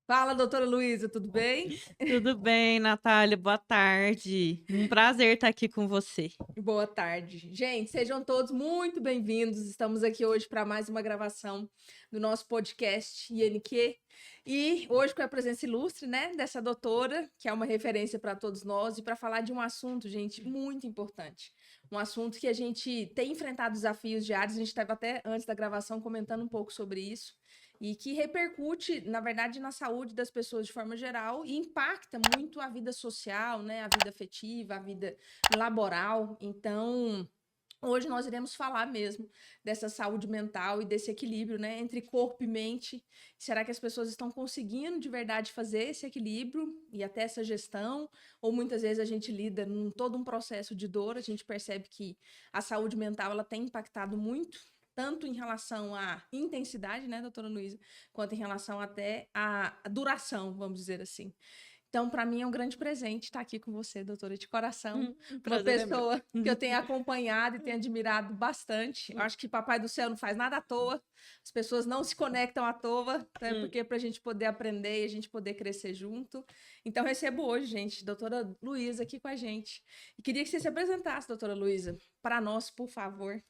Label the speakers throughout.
Speaker 1: Fala, doutora Luísa, tudo bem?
Speaker 2: Tudo bem, Natália? Boa tarde. Um prazer estar aqui com você.
Speaker 1: Boa tarde. Gente, sejam todos muito bem-vindos. Estamos aqui hoje para mais uma gravação do nosso podcast INQ. E hoje com a presença ilustre, né, dessa doutora, que é uma referência para todos nós, e para falar de um assunto, gente, muito importante. Um assunto que a gente tem enfrentado desafios diários, a gente estava até antes da gravação comentando um pouco sobre isso, e que repercute, na verdade, na saúde das pessoas de forma geral e impacta muito a vida social, né, a vida afetiva, a vida laboral. Então, hoje nós iremos falar mesmo dessa saúde mental e desse equilíbrio, né, entre corpo e mente. Será que as pessoas estão conseguindo de verdade fazer esse equilíbrio e até essa gestão? Ou muitas vezes a gente lida num todo um processo de dor, a gente percebe que a saúde mental ela tem impactado muito, tanto em relação à intensidade, né, doutora Luísa, quanto em relação até à duração, vamos dizer assim. Então, para mim é um grande presente estar aqui com você, doutora, de coração. Uma
Speaker 2: Prazer é meu.
Speaker 1: pessoa que eu tenho acompanhado e tenho admirado bastante. Eu acho que Papai do Céu não faz nada à toa, as pessoas não se conectam à toa, né? Porque para a gente poder aprender e a gente poder crescer junto. Então, recebo hoje, gente, doutora Luísa aqui com a gente. E queria que você se apresentasse, doutora Luísa, para nós, por favor.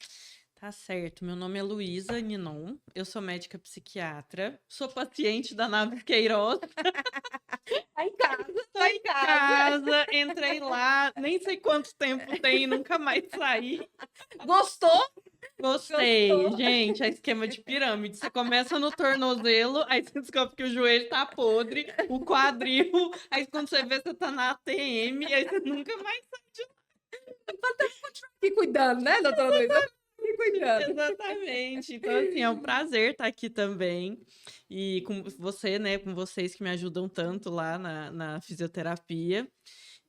Speaker 2: Tá certo. Meu nome é Luísa Ninon. Eu sou médica psiquiatra. Sou paciente da Naves Queiroz.
Speaker 1: Tá em casa,
Speaker 2: Tô
Speaker 1: tá
Speaker 2: em
Speaker 1: em casa.
Speaker 2: casa, entrei lá, nem sei quanto tempo tem, nunca mais saí.
Speaker 1: Gostou?
Speaker 2: Gostei.
Speaker 1: Gostou?
Speaker 2: Gente, é esquema de pirâmide. Você começa no tornozelo, aí você descobre que o joelho tá podre, o quadril, aí quando você vê, você tá na ATM, aí você nunca mais
Speaker 1: Fique cuidando, né, doutora Luísa? Fique cuidando.
Speaker 2: Exatamente. Então, assim, é um prazer estar aqui também. E com você, né? Com vocês que me ajudam tanto lá na fisioterapia.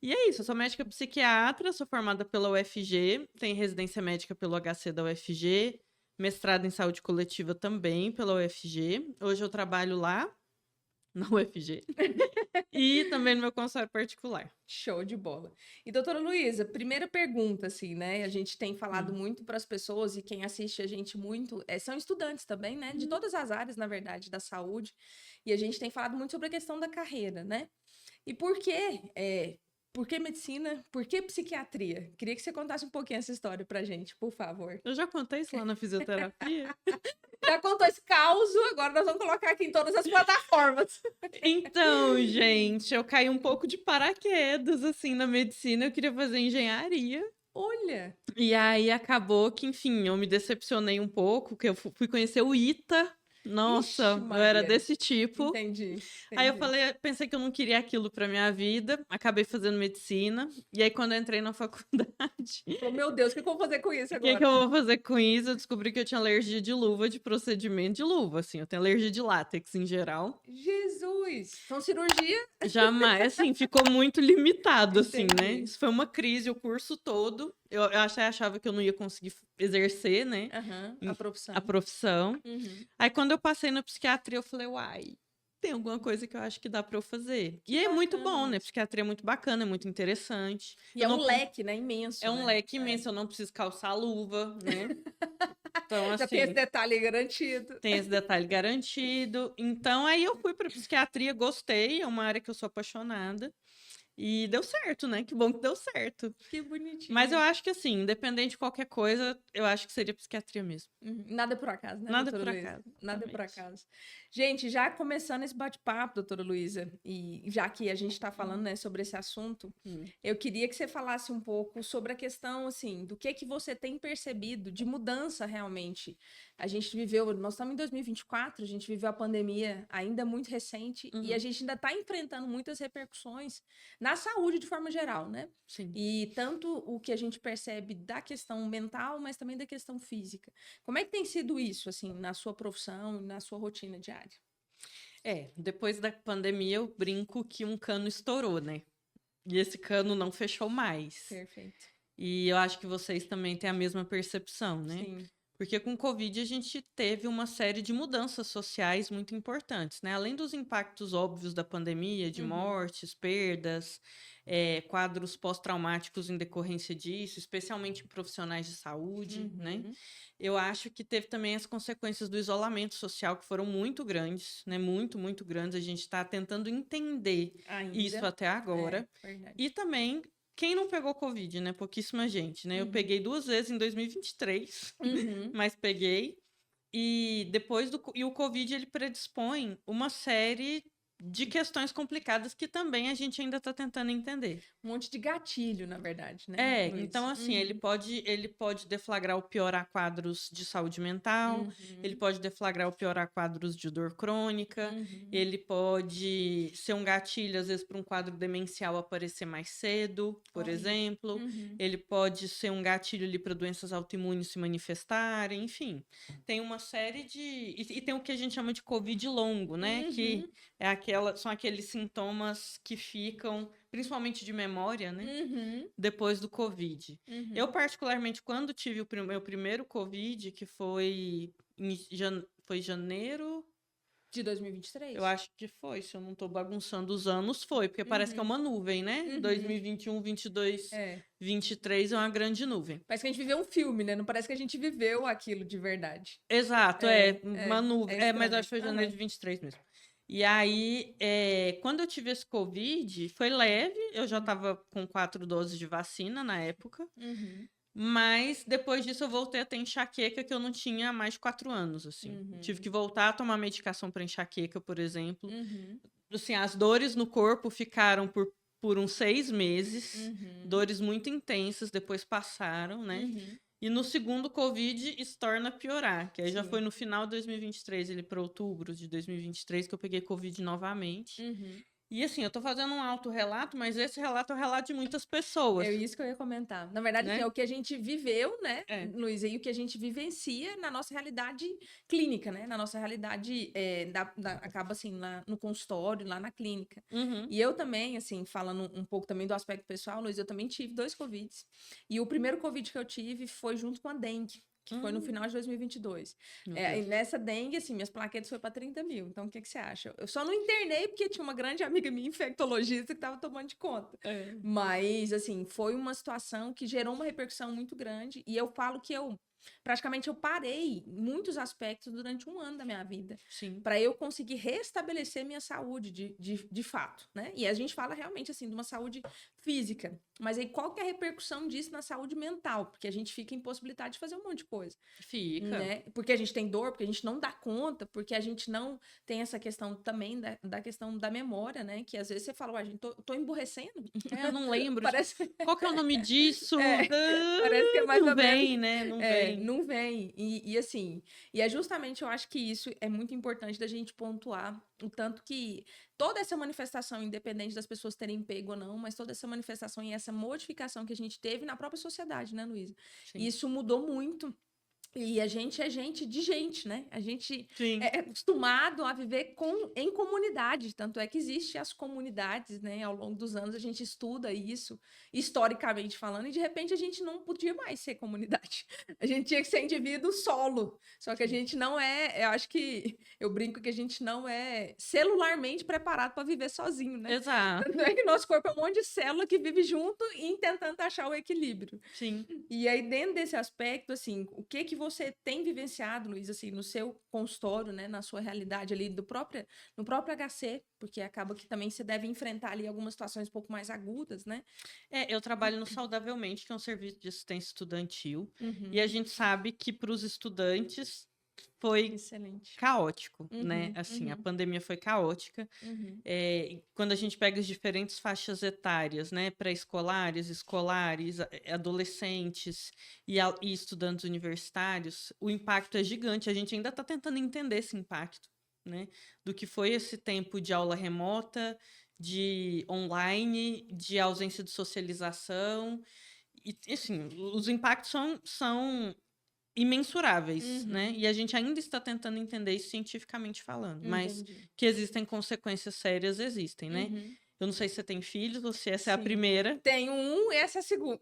Speaker 2: E é isso, eu sou médica psiquiatra, sou formada pela UFG, tenho residência médica pelo HC da UFG, mestrado em saúde coletiva também pela UFG. Hoje eu trabalho lá na UFG. E também no meu consultório particular.
Speaker 1: Show de bola. E doutora Luísa, primeira pergunta, assim, né? A gente tem falado muito para as pessoas e quem assiste a gente muito são estudantes também, né? De todas as áreas, na verdade, da saúde. E a gente tem falado muito sobre a questão da carreira, né? E por que medicina? Por que psiquiatria? Queria que você contasse um pouquinho essa história pra gente, por favor.
Speaker 2: Eu já contei isso lá na fisioterapia.
Speaker 1: Já contou esse caos, agora nós vamos colocar aqui em todas as plataformas.
Speaker 2: Então, gente, eu caí um pouco de paraquedas, assim, na medicina. Eu queria fazer engenharia.
Speaker 1: Olha!
Speaker 2: E aí acabou que, enfim, eu me decepcionei um pouco, que eu fui conhecer o ITA. Nossa,
Speaker 1: Ixi,
Speaker 2: eu era
Speaker 1: Maria.
Speaker 2: desse tipo.
Speaker 1: Entendi.
Speaker 2: Aí eu pensei que eu não queria aquilo pra minha vida, acabei fazendo medicina. E aí, quando eu entrei na faculdade,
Speaker 1: Falou, meu Deus, o que eu vou fazer com isso
Speaker 2: o que
Speaker 1: agora?
Speaker 2: eu vou fazer com isso? Eu descobri que eu tinha alergia de luva, de procedimento de luva, assim. Eu tenho alergia de látex em geral.
Speaker 1: Jesus! Então, cirurgia?
Speaker 2: Jamais, assim, ficou muito limitado, assim, né?
Speaker 1: Entendi.
Speaker 2: Isso foi uma crise o curso todo. Eu achava que eu não ia conseguir exercer, né?
Speaker 1: Aham, a profissão.
Speaker 2: A profissão.
Speaker 1: Uhum.
Speaker 2: Aí, quando eu passei na psiquiatria, eu falei, uai, tem alguma coisa que eu acho que dá pra eu fazer.
Speaker 1: Que
Speaker 2: E é muito
Speaker 1: bacana
Speaker 2: bom, né?
Speaker 1: isso.
Speaker 2: Psiquiatria é muito bacana, é muito interessante.
Speaker 1: E
Speaker 2: Eu
Speaker 1: é um
Speaker 2: não-
Speaker 1: leque, né? Imenso,
Speaker 2: É um
Speaker 1: né?
Speaker 2: leque imenso, eu não preciso calçar luva, né? Então,
Speaker 1: Já tem esse
Speaker 2: assim,
Speaker 1: detalhe garantido.
Speaker 2: tem esse detalhe garantido. Então, aí eu fui pra psiquiatria, gostei, é uma área que eu sou apaixonada. E deu certo, né? Que bom que deu certo.
Speaker 1: Que bonitinho.
Speaker 2: Mas eu acho que, assim, independente de qualquer coisa, eu acho que seria psiquiatria mesmo.
Speaker 1: Nada é por acaso, né,
Speaker 2: Nada
Speaker 1: doutora
Speaker 2: por
Speaker 1: Luísa?
Speaker 2: acaso.
Speaker 1: Nada é por
Speaker 2: Exatamente.
Speaker 1: acaso. Gente, já começando esse bate-papo, doutora Luísa, e já que a gente está falando, né, sobre esse assunto, eu queria que você falasse um pouco sobre a questão, assim, do que você tem percebido de mudança realmente. A gente viveu, nós estamos em 2024, a gente viveu a pandemia ainda muito recente e a gente ainda está enfrentando muitas repercussões na saúde de forma geral, né?
Speaker 2: Sim.
Speaker 1: E tanto o que a gente percebe da questão mental, mas também da questão física. Como é que tem sido isso, assim, na sua profissão, na sua rotina diária?
Speaker 2: Depois da pandemia, eu brinco que um cano estourou, né? E esse cano não fechou mais.
Speaker 1: Perfeito.
Speaker 2: E eu acho que vocês também têm a mesma percepção, né?
Speaker 1: Sim.
Speaker 2: Porque com o Covid a gente teve uma série de mudanças sociais muito importantes, né? Além dos impactos óbvios da pandemia, de mortes, perdas, quadros pós-traumáticos em decorrência disso, especialmente em profissionais de saúde, né? Eu acho que teve também as consequências do isolamento social, que foram muito grandes, né? Muito, muito grandes. A gente está tentando entender isso até agora.
Speaker 1: Verdade.
Speaker 2: E também, quem não pegou Covid, né? Pouquíssima gente, né? Eu peguei 2 vezes em 2023, mas peguei. E e o Covid, ele predispõe uma série de questões complicadas que também a gente ainda está tentando entender.
Speaker 1: Um monte de gatilho, na verdade, né, Luiz?
Speaker 2: Então assim, ele pode deflagrar ou piorar quadros de saúde mental, ele pode deflagrar ou piorar quadros de dor crônica, ele pode ser um gatilho, às vezes, para um quadro demencial aparecer mais cedo, por exemplo. Ele pode ser um gatilho ali para doenças autoimunes se manifestarem, enfim. Tem uma série de... E tem o que a gente chama de Covid longo, né? Que são aqueles sintomas que ficam, principalmente de memória, né? Depois do Covid. Eu, particularmente, quando tive o meu primeiro Covid, que foi em janeiro...
Speaker 1: De 2023?
Speaker 2: Eu acho que foi, se eu não tô bagunçando os anos, foi, porque parece que é uma nuvem, né? 2021, 22, 23 é uma grande nuvem.
Speaker 1: Parece que a gente viveu um filme, né? Não parece que a gente viveu aquilo de verdade.
Speaker 2: Exato, uma nuvem. Mas acho que foi janeiro de 23 mesmo. E aí, quando eu tive esse Covid, foi leve, eu já tava com 4 doses de vacina na época, mas depois disso eu voltei a ter enxaqueca que eu não tinha há mais de 4 anos, assim. Tive que voltar a tomar medicação para enxaqueca, por exemplo. Assim, as dores no corpo ficaram por uns 6 meses, dores muito intensas, depois passaram, né? E no segundo Covid, isso torna a piorar, que aí já foi no final de 2023, ele para outubro de 2023, que eu peguei Covid novamente. E assim, eu tô fazendo um autorrelato, mas esse relato é o relato de muitas pessoas.
Speaker 1: É isso que eu ia comentar. Na verdade,
Speaker 2: né?
Speaker 1: É o que a gente viveu, né, Luiz? E o que a gente vivencia na nossa realidade clínica, né? Na nossa realidade, acaba assim, no consultório, lá na clínica. E eu também, assim, falando um pouco também do aspecto pessoal, Luiz, eu também tive 2 Covids. E o primeiro Covid que eu tive foi junto com a dengue, que foi no final de 2022. E nessa dengue, assim, minhas plaquetas foi para 30 mil. Então, o que você acha? Eu só não internei porque tinha uma grande amiga minha, infectologista, que estava tomando de conta. Mas, assim, foi uma situação que gerou uma repercussão muito grande. E eu falo que praticamente eu parei muitos aspectos durante 1 ano da minha vida. Para eu conseguir restabelecer minha saúde de fato, né? E a gente fala realmente, assim, de uma saúde física. Mas aí qual que é a repercussão disso na saúde mental? Porque a gente fica impossibilitado de fazer um monte de coisa. Né? Porque a gente tem dor, porque a gente não dá conta, porque a gente não tem essa questão também da questão da memória, né? Que às vezes você fala, gente, tô emburrecendo.
Speaker 2: Eu não lembro.
Speaker 1: Parece...
Speaker 2: Qual que é o nome disso?
Speaker 1: Parece que é mais
Speaker 2: não
Speaker 1: ou
Speaker 2: vem,
Speaker 1: menos...
Speaker 2: né? Não vem.
Speaker 1: Não vem. E assim, é justamente, eu acho que isso é muito importante da gente pontuar o tanto que toda essa manifestação, independente das pessoas terem pego ou não, mas toda essa manifestação e essa modificação que a gente teve na própria sociedade, né, Luísa? Isso mudou muito. E a gente é gente de gente, né? A gente é acostumado a viver em comunidade. Tanto é que existem as comunidades, né? Ao longo dos anos a gente estuda isso, historicamente falando, e de repente a gente não podia mais ser comunidade. A gente tinha que ser indivíduo solo. Só que a gente não eu acho que, eu brinco que a gente não é celularmente preparado para viver sozinho, né?
Speaker 2: Exato.
Speaker 1: Tanto é que nosso corpo é um monte de célula que vive junto e tentando achar o equilíbrio. E aí, dentro desse aspecto, assim, o que você tem vivenciado, Luiz, assim, no seu consultório, né, na sua realidade ali no próprio HC, porque acaba que também você deve enfrentar ali algumas situações um pouco mais agudas, né?
Speaker 2: Eu trabalho no Saudavelmente, que é um serviço de assistência estudantil, e a gente sabe que para os estudantes foi caótico, né? Assim, a pandemia foi caótica. Quando a gente pega as diferentes faixas etárias, né? Pré-escolares, escolares, adolescentes e estudantes universitários, o impacto é gigante. A gente ainda está tentando entender esse impacto, né? Do que foi esse tempo de aula remota, de online, de ausência de socialização. E, assim, os impactos são imensuráveis, né? E a gente ainda está tentando entender isso cientificamente falando, mas que existem consequências sérias, existem, né? Eu não sei se você tem filhos ou se essa é a
Speaker 1: Sim.
Speaker 2: primeira.
Speaker 1: Tenho um e essa é a segunda.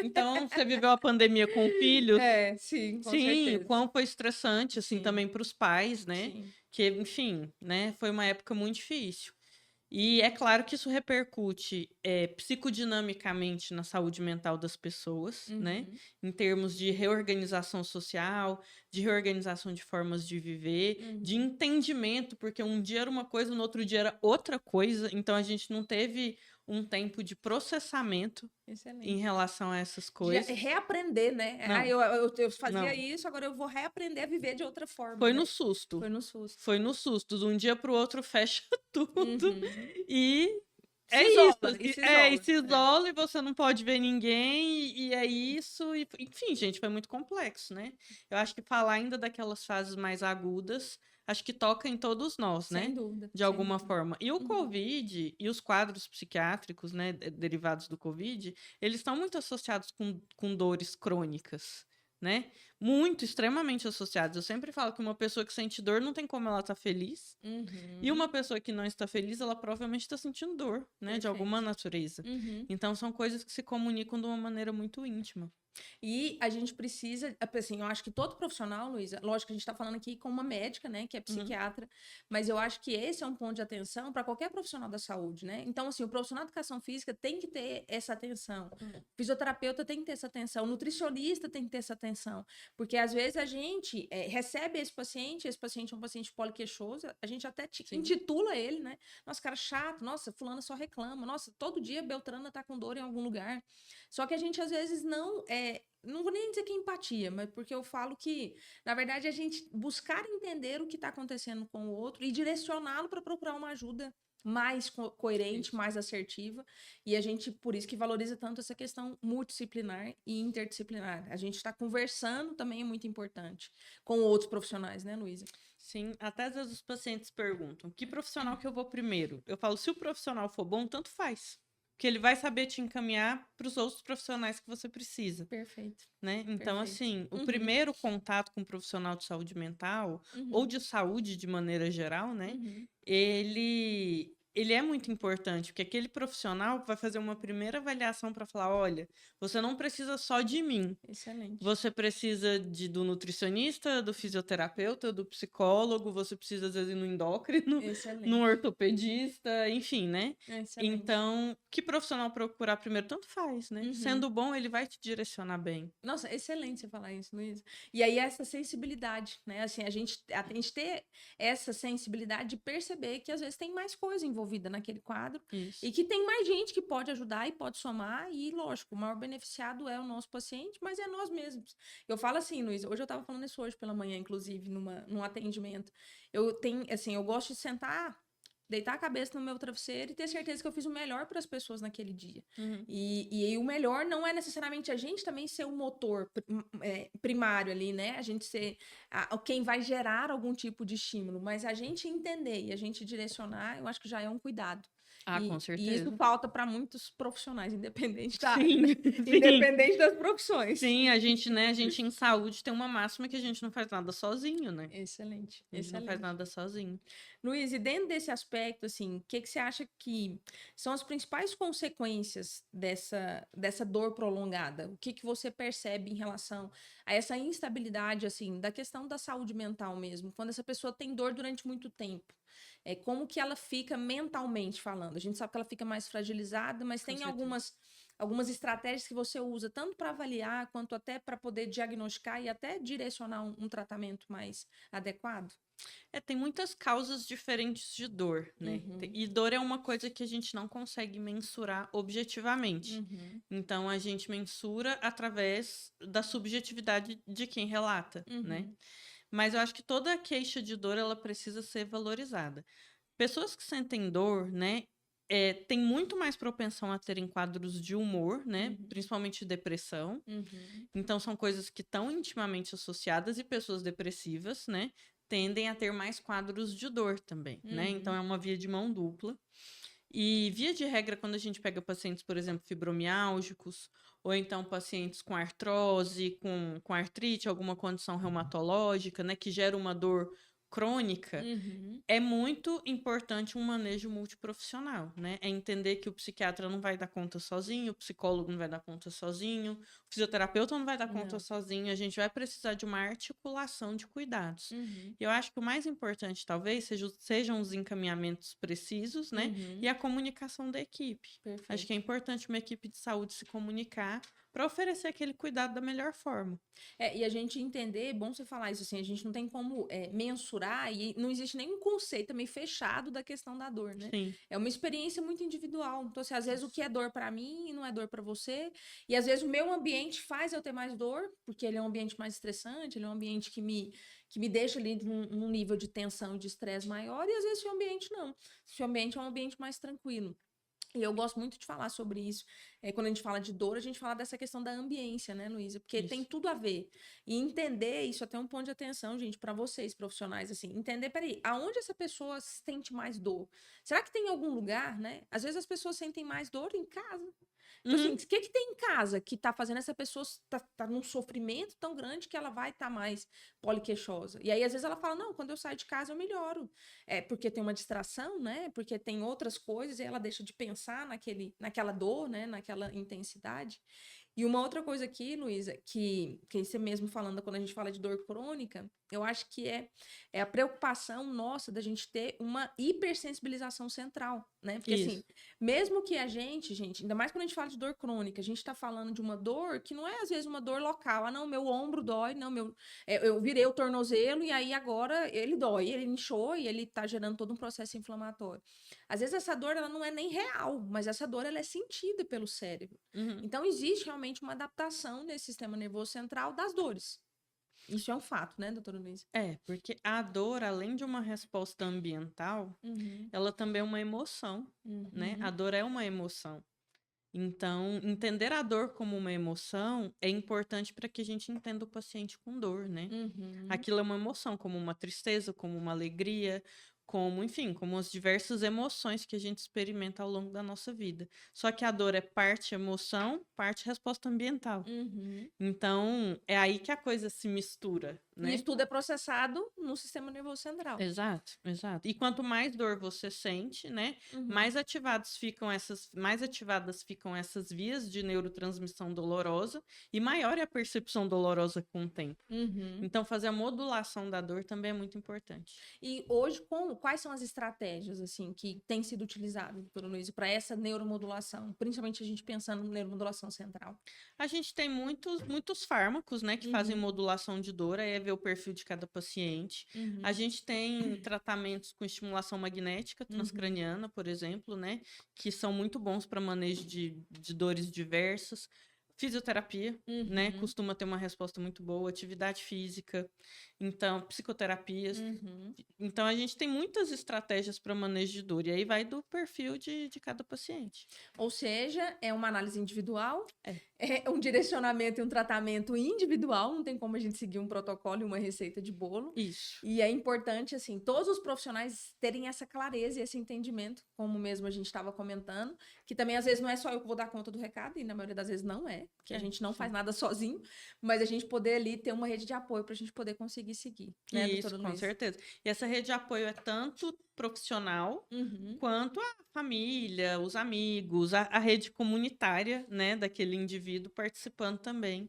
Speaker 2: Então você viveu a pandemia com filhos.
Speaker 1: Sim, com
Speaker 2: Sim, o
Speaker 1: certeza.
Speaker 2: quão foi estressante, assim,
Speaker 1: Sim,
Speaker 2: também para os pais, né?
Speaker 1: sim.
Speaker 2: Que, enfim, né? Foi uma época muito difícil. E é claro que isso repercute psicodinamicamente na saúde mental das pessoas, né?
Speaker 1: Uhum,
Speaker 2: Em termos de reorganização social, de reorganização de formas de viver, de
Speaker 1: uhum.
Speaker 2: entendimento, porque um dia era uma coisa, no outro dia era outra coisa, então a gente não teve um tempo de processamento em
Speaker 1: Excelente.
Speaker 2: relação a essas
Speaker 1: De
Speaker 2: coisas.
Speaker 1: reaprender, né?
Speaker 2: Não,
Speaker 1: Eu fazia
Speaker 2: não.
Speaker 1: isso, agora eu vou reaprender a viver de outra forma,
Speaker 2: Foi
Speaker 1: né?
Speaker 2: no susto.
Speaker 1: Foi no susto.
Speaker 2: Foi no susto. De um dia para o outro fecha tudo.
Speaker 1: Uhum.
Speaker 2: E
Speaker 1: Se
Speaker 2: é isso.
Speaker 1: isola, e se
Speaker 2: E
Speaker 1: isola.
Speaker 2: se isola e você não pode ver ninguém. E é isso. Enfim, gente, foi muito complexo, né? Eu acho que falar ainda daquelas fases mais agudas, acho que toca em todos nós,
Speaker 1: Sem
Speaker 2: né?
Speaker 1: dúvida,
Speaker 2: De
Speaker 1: sem
Speaker 2: alguma
Speaker 1: dúvida.
Speaker 2: forma. E o
Speaker 1: Uhum.
Speaker 2: Covid e os quadros psiquiátricos, né, derivados do Covid, eles estão muito associados com dores crônicas, né? Muito, extremamente associados. Eu sempre falo que uma pessoa que sente dor não tem como ela estar feliz. E
Speaker 1: Uhum.
Speaker 2: uma pessoa que não está feliz, ela provavelmente está sentindo dor, né? De alguma
Speaker 1: Perfeito.
Speaker 2: natureza.
Speaker 1: Uhum.
Speaker 2: Então, são coisas que se comunicam de uma maneira muito íntima.
Speaker 1: E a gente precisa, assim, eu acho que todo profissional, Luísa, lógico que a gente está falando aqui com uma médica, né, que é
Speaker 2: Uhum.
Speaker 1: psiquiatra, mas eu acho que esse é um ponto de atenção para qualquer profissional da saúde, né? Então, assim, o profissional de educação física tem que ter essa atenção, o fisioterapeuta tem que ter essa atenção, o nutricionista tem que ter essa atenção, porque às vezes a gente recebe esse paciente é um paciente poliqueixoso, a gente até
Speaker 2: Sim.
Speaker 1: intitula ele, né? Nossa, cara chato, nossa, fulana só reclama, nossa, todo dia Beltrana tá com dor em algum lugar. Só que a gente às vezes não vou nem dizer que é empatia, mas porque eu falo que, na verdade, a gente buscar entender o que está acontecendo com o outro e direcioná-lo para procurar uma ajuda mais coerente,
Speaker 2: Isso.
Speaker 1: mais assertiva. E a gente, por isso que valoriza tanto essa questão multidisciplinar e interdisciplinar. A gente está conversando também é muito importante com outros profissionais, né, Luísa?
Speaker 2: Sim, até às vezes os pacientes perguntam: que profissional que eu vou primeiro? Eu falo: se o profissional for bom, tanto faz. Porque ele vai saber te encaminhar para os outros profissionais que você precisa,
Speaker 1: Perfeito.
Speaker 2: né? Então,
Speaker 1: Perfeito.
Speaker 2: assim, o
Speaker 1: Uhum,
Speaker 2: primeiro contato com um profissional de saúde mental, ou
Speaker 1: uhum,
Speaker 2: de saúde de maneira geral, né?
Speaker 1: uhum.
Speaker 2: Ele é muito importante, porque aquele profissional vai fazer uma primeira avaliação para falar: olha, você não precisa só de mim.
Speaker 1: Excelente.
Speaker 2: Você precisa do nutricionista, do fisioterapeuta, do psicólogo, você precisa, às vezes, ir no endócrino, no
Speaker 1: Excelente.
Speaker 2: ortopedista, enfim, né?
Speaker 1: Excelente.
Speaker 2: Então, que profissional procurar primeiro, tanto faz, né?
Speaker 1: Uhum.
Speaker 2: Sendo bom, ele vai te direcionar bem.
Speaker 1: Nossa, excelente você falar isso, Luísa. E aí, essa sensibilidade, né? Assim, a gente ter essa sensibilidade de perceber que às vezes tem mais coisa envolvida naquele quadro
Speaker 2: Isso.
Speaker 1: e que tem mais gente que pode ajudar e pode somar. E, lógico, o maior beneficiado é o nosso paciente, mas é nós mesmos. Eu falo assim, Luísa, hoje eu estava falando isso hoje pela manhã, inclusive, num atendimento. Eu tenho, assim, eu gosto de sentar, deitar a cabeça no meu travesseiro e ter certeza que eu fiz o melhor para as pessoas naquele dia.
Speaker 2: Uhum.
Speaker 1: E o melhor não é necessariamente a gente também ser o motor primário ali, né? A gente ser quem vai gerar algum tipo de estímulo, mas a gente entender e a gente direcionar, eu acho que já é um cuidado.
Speaker 2: Ah, com
Speaker 1: E isso
Speaker 2: certeza.
Speaker 1: falta para muitos profissionais, independente da
Speaker 2: Sim,
Speaker 1: área, né?
Speaker 2: sim.
Speaker 1: Independente das profissões.
Speaker 2: Sim, a gente, né, a gente em saúde tem uma máxima que a gente não faz nada sozinho, né?
Speaker 1: Excelente,
Speaker 2: A gente não faz
Speaker 1: excelente.
Speaker 2: nada sozinho.
Speaker 1: Luiz, e dentro desse aspecto, assim, o que você acha que são as principais consequências dessa dor prolongada? O que você percebe em relação a essa instabilidade, assim, da questão da saúde mental mesmo, quando essa pessoa tem dor durante muito tempo? Como que ela fica mentalmente falando? A gente sabe que ela fica mais fragilizada, mas
Speaker 2: Com
Speaker 1: tem
Speaker 2: certeza.
Speaker 1: algumas estratégias que você usa, tanto para avaliar, quanto até para poder diagnosticar e até direcionar um tratamento mais adequado?
Speaker 2: Tem muitas causas diferentes de dor, né?
Speaker 1: Uhum.
Speaker 2: E dor é uma coisa que a gente não consegue mensurar objetivamente.
Speaker 1: Uhum.
Speaker 2: Então, a gente mensura através da subjetividade de quem relata, né?
Speaker 1: Uhum.
Speaker 2: Mas eu acho que toda queixa de dor, ela precisa ser valorizada. Pessoas que sentem dor, né? Tem muito mais propensão a terem quadros de humor, né?
Speaker 1: Uhum.
Speaker 2: Principalmente depressão.
Speaker 1: Uhum.
Speaker 2: Então, são coisas que estão intimamente associadas e pessoas depressivas, né? Tendem a ter mais quadros de dor também, né? Então, é uma via de mão dupla. E, via de regra, quando a gente pega pacientes, por exemplo, fibromiálgicos, ou então pacientes com artrose, com artrite, alguma condição reumatológica, né? Que gera uma dor crônica, é muito importante um manejo multiprofissional, né? É entender que o psiquiatra não vai dar conta sozinho, o psicólogo não vai dar conta sozinho, o fisioterapeuta não vai dar conta sozinho, a gente vai precisar de uma articulação de cuidados. E eu acho que o mais importante, talvez, sejam os encaminhamentos precisos, né? E a comunicação da equipe.
Speaker 1: Perfeito.
Speaker 2: Acho que é importante uma equipe de saúde se comunicar para oferecer aquele cuidado da melhor forma.
Speaker 1: E a gente entender, é bom você falar isso assim, a gente não tem como mensurar e não existe nenhum conceito também fechado da questão da dor, né?
Speaker 2: Sim.
Speaker 1: É uma experiência muito individual. Então, assim, às vezes o que é dor para mim não é dor para você, e às vezes o meu ambiente faz eu ter mais dor, porque ele é um ambiente mais estressante, ele é um ambiente que me deixa ali num nível de tensão e de estresse maior, e às vezes o seu ambiente não. O seu ambiente é um ambiente mais tranquilo. E eu gosto muito de falar sobre isso. Quando a gente fala de dor, a gente fala dessa questão da ambiência, né, Luísa? Porque tem tudo a ver. E entender isso até um ponto de atenção, gente, para vocês, profissionais, assim. Entender, peraí, aonde essa pessoa sente mais dor? Será que tem algum lugar, né? Às vezes as pessoas sentem mais dor em casa. Então, assim, o que tem em casa que tá fazendo essa pessoa tá num sofrimento tão grande que ela vai estar mais poliqueixosa? E aí, às vezes, ela fala, não, quando eu saio de casa eu melhoro. Porque tem uma distração, né? Porque tem outras coisas e ela deixa de pensar naquela dor, né? Naquela intensidade. E uma outra coisa aqui, Luísa, que você mesmo falando quando a gente fala de dor crônica, eu acho que é a preocupação nossa da gente ter uma hipersensibilização central, né? Porque assim, mesmo que a gente, ainda mais quando a gente fala de dor crônica, a gente tá falando de uma dor que não é às vezes uma dor local. Ah, não, meu ombro dói, não, eu virei o tornozelo e aí agora ele dói, ele inchou e ele tá gerando todo um processo inflamatório. Às vezes essa dor ela não é nem real, mas essa dor ela é sentida pelo cérebro. Então existe realmente uma adaptação nesse sistema nervoso central das dores. Isso é um fato, né, doutora Luísa?
Speaker 2: Porque a dor, além de uma resposta ambiental, ela também é uma emoção, né? A dor é uma emoção. Então, entender a dor como uma emoção é importante para que a gente entenda o paciente com dor, né? Aquilo é uma emoção, como uma tristeza, como uma alegria, como as diversas emoções que a gente experimenta ao longo da nossa vida. Só que a dor é parte emoção, parte resposta ambiental. Então, é aí que a coisa se mistura, né?
Speaker 1: E isso tudo é processado no sistema nervoso central.
Speaker 2: Exato. E quanto mais dor você sente, né, mais ativadas ficam essas vias de neurotransmissão dolorosa e maior é a percepção dolorosa com o tempo. Então, fazer a modulação da dor também é muito importante.
Speaker 1: E hoje, quais são as estratégias assim que têm sido utilizadas, doutora Luísa, para essa neuromodulação? Principalmente a gente pensando na neuromodulação central.
Speaker 2: A gente tem muitos fármacos, né, que fazem modulação de dor, aí é ver o perfil de cada paciente. A gente tem tratamentos com estimulação magnética transcraniana, por exemplo, né, que são muito bons para manejo de dores diversas. Fisioterapia, né, costuma ter uma resposta muito boa, atividade física, então, psicoterapias. Então, a gente tem muitas estratégias para manejo de dor, e aí vai do perfil de cada paciente.
Speaker 1: Ou seja, é uma análise individual, é um direcionamento e um tratamento individual, não tem como a gente seguir um protocolo e uma receita de bolo.
Speaker 2: Isso.
Speaker 1: E é importante, assim, todos os profissionais terem essa clareza e esse entendimento, como mesmo a gente estava comentando, que também às vezes não é só eu que vou dar conta do recado, e na maioria das vezes não é, porque a gente não faz nada sozinho, mas a gente poder ali ter uma rede de apoio para a gente poder conseguir seguir, né,
Speaker 2: Isso, com certeza. E essa rede de apoio é tanto profissional quanto a família, os amigos, a rede comunitária, né, daquele indivíduo participando também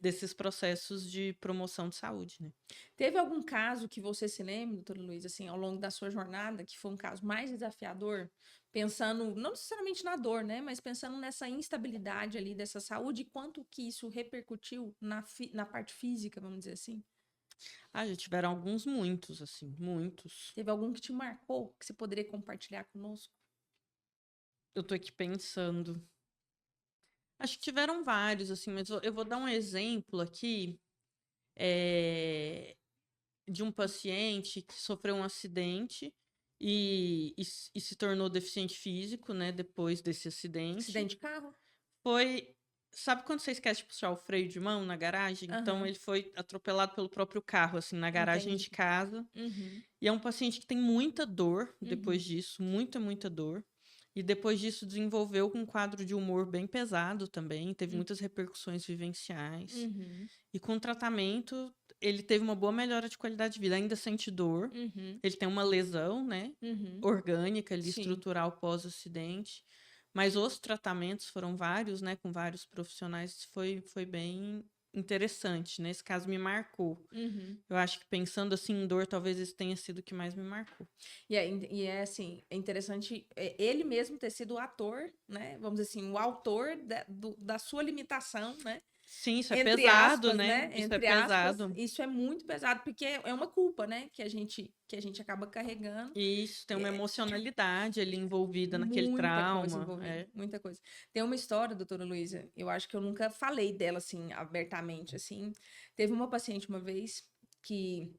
Speaker 2: desses processos de promoção de saúde, né?
Speaker 1: Teve algum caso que você se lembra, doutora Luísa, assim, ao longo da sua jornada, que foi um caso mais desafiador, pensando, não necessariamente na dor, né, mas pensando nessa instabilidade ali dessa saúde e quanto que isso repercutiu na parte física, vamos dizer assim?
Speaker 2: Já tiveram muitos, assim, muitos.
Speaker 1: Teve algum que te marcou, que você poderia compartilhar conosco?
Speaker 2: Eu tô aqui pensando. Acho que tiveram vários, assim, mas eu vou dar um exemplo aqui de um paciente que sofreu um acidente e se tornou deficiente físico, né, depois desse acidente.
Speaker 1: Acidente de carro?
Speaker 2: Sabe quando você esquece de puxar o freio de mão na garagem? Então, ele foi atropelado pelo próprio carro, assim, na garagem de casa. E é um paciente que tem muita dor depois disso, muita dor. E depois disso desenvolveu um quadro de humor bem pesado também, teve muitas repercussões vivenciais. E com tratamento, ele teve uma boa melhora de qualidade de vida, ainda sente dor. Ele tem uma lesão, né, orgânica ali,
Speaker 1: Sim.
Speaker 2: estrutural pós-acidente. Mas os tratamentos foram vários, né, com vários profissionais, foi bem interessante. Nesse caso, me marcou. Eu acho que pensando assim em dor, talvez isso tenha sido o que mais me marcou.
Speaker 1: E é assim, é interessante ele mesmo ter sido o ator, né? Vamos dizer assim, o autor da sua limitação, né?
Speaker 2: Sim, isso é
Speaker 1: Entre
Speaker 2: pesado,
Speaker 1: aspas,
Speaker 2: né?
Speaker 1: né?
Speaker 2: Isso é
Speaker 1: Entre aspas,
Speaker 2: pesado.
Speaker 1: isso é muito pesado, porque é uma culpa, né? Que a gente acaba carregando.
Speaker 2: E isso tem uma emocionalidade ali envolvida naquele
Speaker 1: Muita coisa
Speaker 2: trauma.
Speaker 1: envolvida, muita coisa. Tem uma história, doutora Luísa, eu acho que eu nunca falei dela, assim, abertamente, assim. Teve uma paciente uma vez que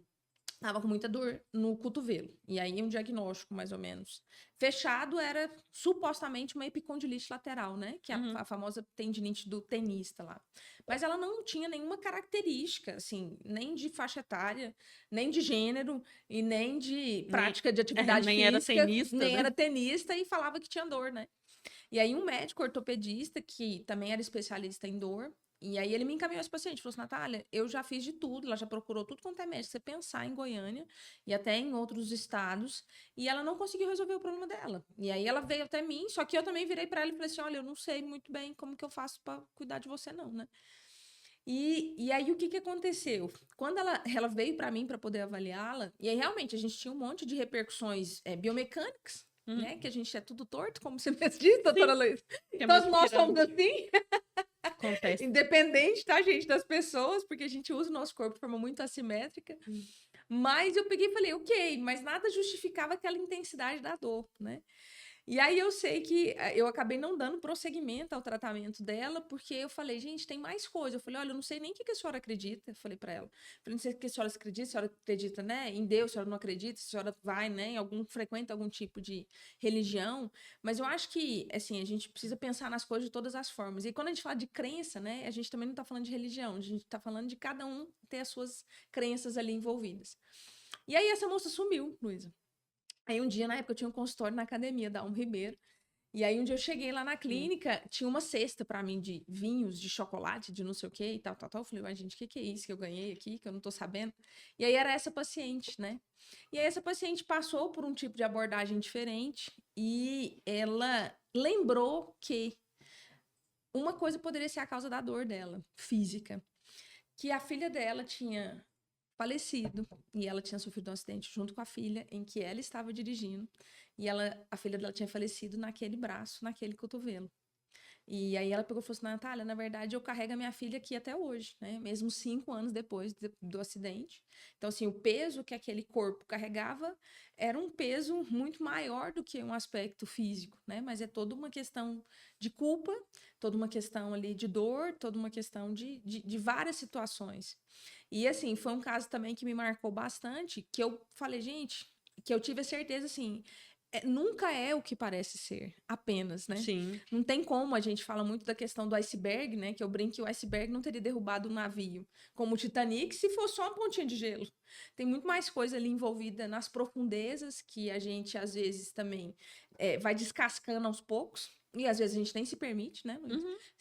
Speaker 1: tava com muita dor no cotovelo. E aí, um diagnóstico, mais ou menos. Fechado era supostamente uma epicondilite lateral, né? Que é a famosa tendinite do tenista lá. Mas ela não tinha nenhuma característica, assim, nem de faixa etária, nem de gênero, e nem de prática de atividade
Speaker 2: nem
Speaker 1: física,
Speaker 2: era tenista,
Speaker 1: nem
Speaker 2: né?
Speaker 1: era tenista, e falava que tinha dor, né? E aí, um médico ortopedista, que também era especialista em dor, e aí ele me encaminhou esse paciente, falou assim, Natália, eu já fiz de tudo, ela já procurou tudo quanto é médico, você pensar em Goiânia e até em outros estados, e ela não conseguiu resolver o problema dela. E aí ela veio até mim, só que eu também virei para ela e falei assim, olha, eu não sei muito bem como que eu faço para cuidar de você não, né? E aí o que que aconteceu? Quando ela veio para mim para poder avaliá-la, e aí realmente a gente tinha um monte de repercussões biomecânicas, né? Que a gente é tudo torto, como você mesmo disse, doutora Luiz. Todos nós somos assim.
Speaker 2: Acontece.
Speaker 1: Independente, tá, gente, das pessoas, porque a gente usa o nosso corpo de forma muito assimétrica. Mas eu peguei e falei, ok, mas nada justificava aquela intensidade da dor, né? E aí eu sei que eu acabei não dando prosseguimento ao tratamento dela, porque eu falei, gente, tem mais coisa. Eu falei, olha, eu não sei nem o que a senhora acredita. Eu falei para ela. Eu falei, não sei o que a senhora acredita, a senhora acredita, né, em Deus, a senhora não acredita, a senhora vai, né, frequenta algum tipo de religião. Mas eu acho que, assim, a gente precisa pensar nas coisas de todas as formas. E quando a gente fala de crença, né, a gente também não está falando de religião, a gente está falando de cada um ter as suas crenças ali envolvidas. E aí essa moça sumiu, Luísa. Aí um dia, na época, eu tinha um consultório na academia da Ribeiro. E aí um dia eu cheguei lá na clínica, tinha uma cesta pra mim de vinhos, de chocolate, de não sei o que e tal, tal, tal. Eu falei, mas gente, o que é isso que eu ganhei aqui, que eu não tô sabendo? E aí era essa paciente, né? E aí essa paciente passou por um tipo de abordagem diferente e ela lembrou que uma coisa poderia ser a causa da dor dela, física. Que a filha dela tinha falecido e ela tinha sofrido um acidente junto com a filha em que ela estava dirigindo e a filha dela tinha falecido naquele braço, naquele cotovelo. E aí ela pegou e falou assim, Natália, na verdade eu carrego a minha filha aqui até hoje, né? Mesmo 5 anos depois do acidente. Então, assim, o peso que aquele corpo carregava era um peso muito maior do que um aspecto físico, né? Mas é toda uma questão de culpa, toda uma questão ali de dor, toda uma questão de várias situações. E, assim, foi um caso também que me marcou bastante, que eu falei, gente, que eu tive a certeza, assim, nunca é o que parece ser, apenas, né?
Speaker 2: Sim.
Speaker 1: Não tem como, a gente fala muito da questão do iceberg, né? Que eu brinco que o iceberg não teria derrubado um navio como o Titanic se fosse só uma pontinha de gelo. Tem muito mais coisa ali envolvida nas profundezas que a gente, às vezes, também vai descascando aos poucos. E às vezes a gente nem se permite, né?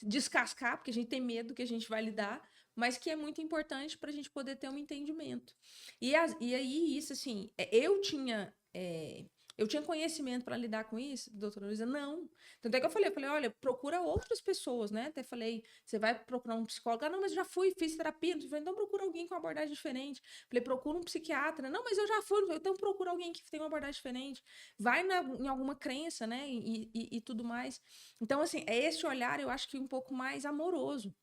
Speaker 1: Descascar, porque a gente tem medo que a gente vai lidar, mas que é muito importante para a gente poder ter um entendimento. E aí, isso, assim, eu tinha conhecimento para lidar com isso, doutora Luísa? Não. Tanto é que eu falei, olha, procura outras pessoas, né? Até falei, você vai procurar um psicólogo? Ah, não, mas eu já fui, fiz terapia. Eu falei, então procura alguém com uma abordagem diferente. Falei, procura um psiquiatra. Não, mas eu já fui, então procura alguém que tem uma abordagem diferente. Vai em alguma crença, né? E tudo mais. Então, assim, é esse olhar, eu acho que um pouco mais amoroso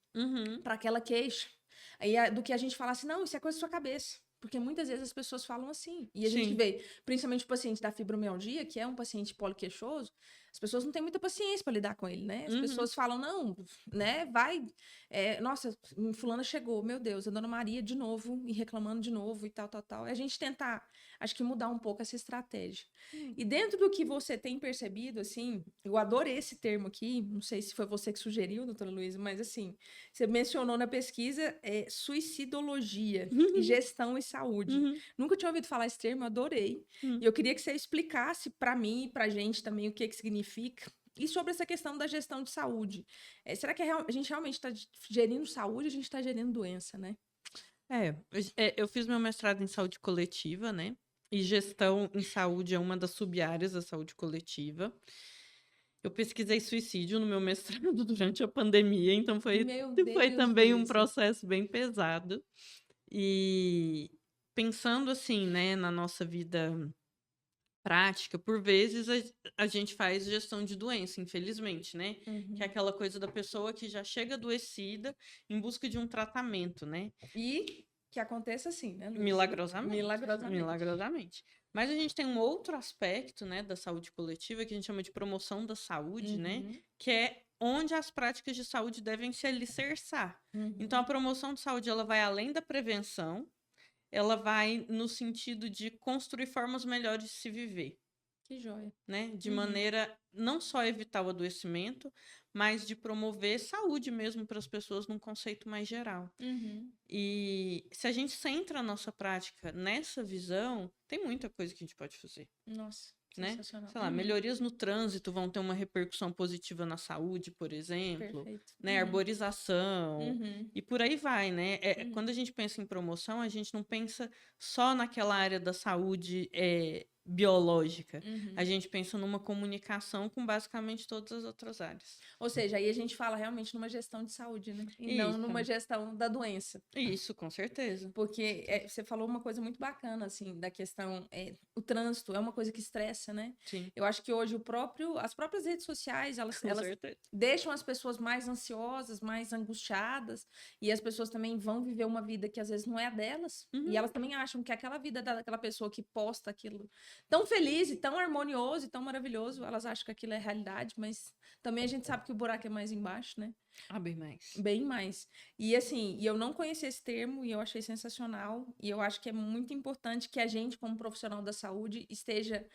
Speaker 1: para aquela queixa. Aí, do que a gente falar assim, não, isso é coisa da sua cabeça. Porque muitas vezes as pessoas falam assim. E a gente vê, principalmente o paciente da fibromialgia, que é um paciente poliqueixoso, as pessoas não têm muita paciência para lidar com ele, né? As pessoas falam, não, né, vai... nossa, fulana chegou, meu Deus, a dona Maria de novo, e reclamando de novo, e tal, tal, tal. É a gente tentar, acho que mudar um pouco essa estratégia. E dentro do que você tem percebido, assim, eu adorei esse termo aqui, não sei se foi você que sugeriu, doutora Luísa, mas assim, você mencionou na pesquisa suicidologia e gestão e saúde. Nunca tinha ouvido falar esse termo, adorei. E eu queria que você explicasse para mim e para a gente também o que significa. E sobre essa questão da gestão de saúde. Será que a gente realmente está gerindo saúde ou a gente está gerindo doença, né?
Speaker 2: Eu fiz meu mestrado em saúde coletiva, né? E gestão em saúde é uma das sub-áreas da saúde coletiva. Eu pesquisei suicídio no meu mestrado durante a pandemia, então foi
Speaker 1: Meu
Speaker 2: foi
Speaker 1: Deus,
Speaker 2: também um
Speaker 1: Luísa.
Speaker 2: processo bem pesado. E pensando assim, né, na nossa vida prática, por vezes a gente faz gestão de doença, infelizmente, né? Que é aquela coisa da pessoa que já chega adoecida em busca de um tratamento, né?
Speaker 1: E que aconteça assim, né, Luísa?
Speaker 2: Milagrosamente.
Speaker 1: Milagrosamente.
Speaker 2: Milagrosamente. Mas a gente tem um outro aspecto, né, da saúde coletiva que a gente chama de promoção da saúde, né? Que é onde as práticas de saúde devem se alicerçar. Então, a promoção de saúde, ela vai além da prevenção, ela vai no sentido de construir formas melhores de se viver,
Speaker 1: Que joia.
Speaker 2: né? De maneira não só evitar o adoecimento, mas de promover saúde mesmo para as pessoas num conceito mais geral. E se a gente centra a nossa prática nessa visão, tem muita coisa que a gente pode fazer,
Speaker 1: Nossa,
Speaker 2: né?
Speaker 1: sensacional.
Speaker 2: Sei lá, melhorias no trânsito vão ter uma repercussão positiva na saúde, por exemplo,
Speaker 1: Perfeito.
Speaker 2: né? Arborização e por aí vai, né? Quando a gente pensa em promoção, a gente não pensa só naquela área da saúde biológica. A gente pensa numa comunicação com basicamente todas as outras áreas.
Speaker 1: Ou seja, aí a gente fala realmente numa gestão de saúde, né? E não numa gestão da doença.
Speaker 2: Isso, com certeza.
Speaker 1: Porque você falou uma coisa muito bacana, assim, da questão... o trânsito é uma coisa que estressa, né?
Speaker 2: Sim.
Speaker 1: Eu acho que hoje as próprias redes sociais, elas deixam as pessoas mais ansiosas, mais angustiadas, e as pessoas também vão viver uma vida que às vezes não é a delas, e elas também acham que aquela vida daquela pessoa que posta aquilo tão feliz e tão harmonioso e tão maravilhoso, elas acham que aquilo é realidade, mas também a gente sabe que o buraco é mais embaixo, né?
Speaker 2: Ah, bem mais.
Speaker 1: Bem mais. E assim, eu não conhecia esse termo e eu achei sensacional. E eu acho que é muito importante que a gente, como profissional da saúde, esteja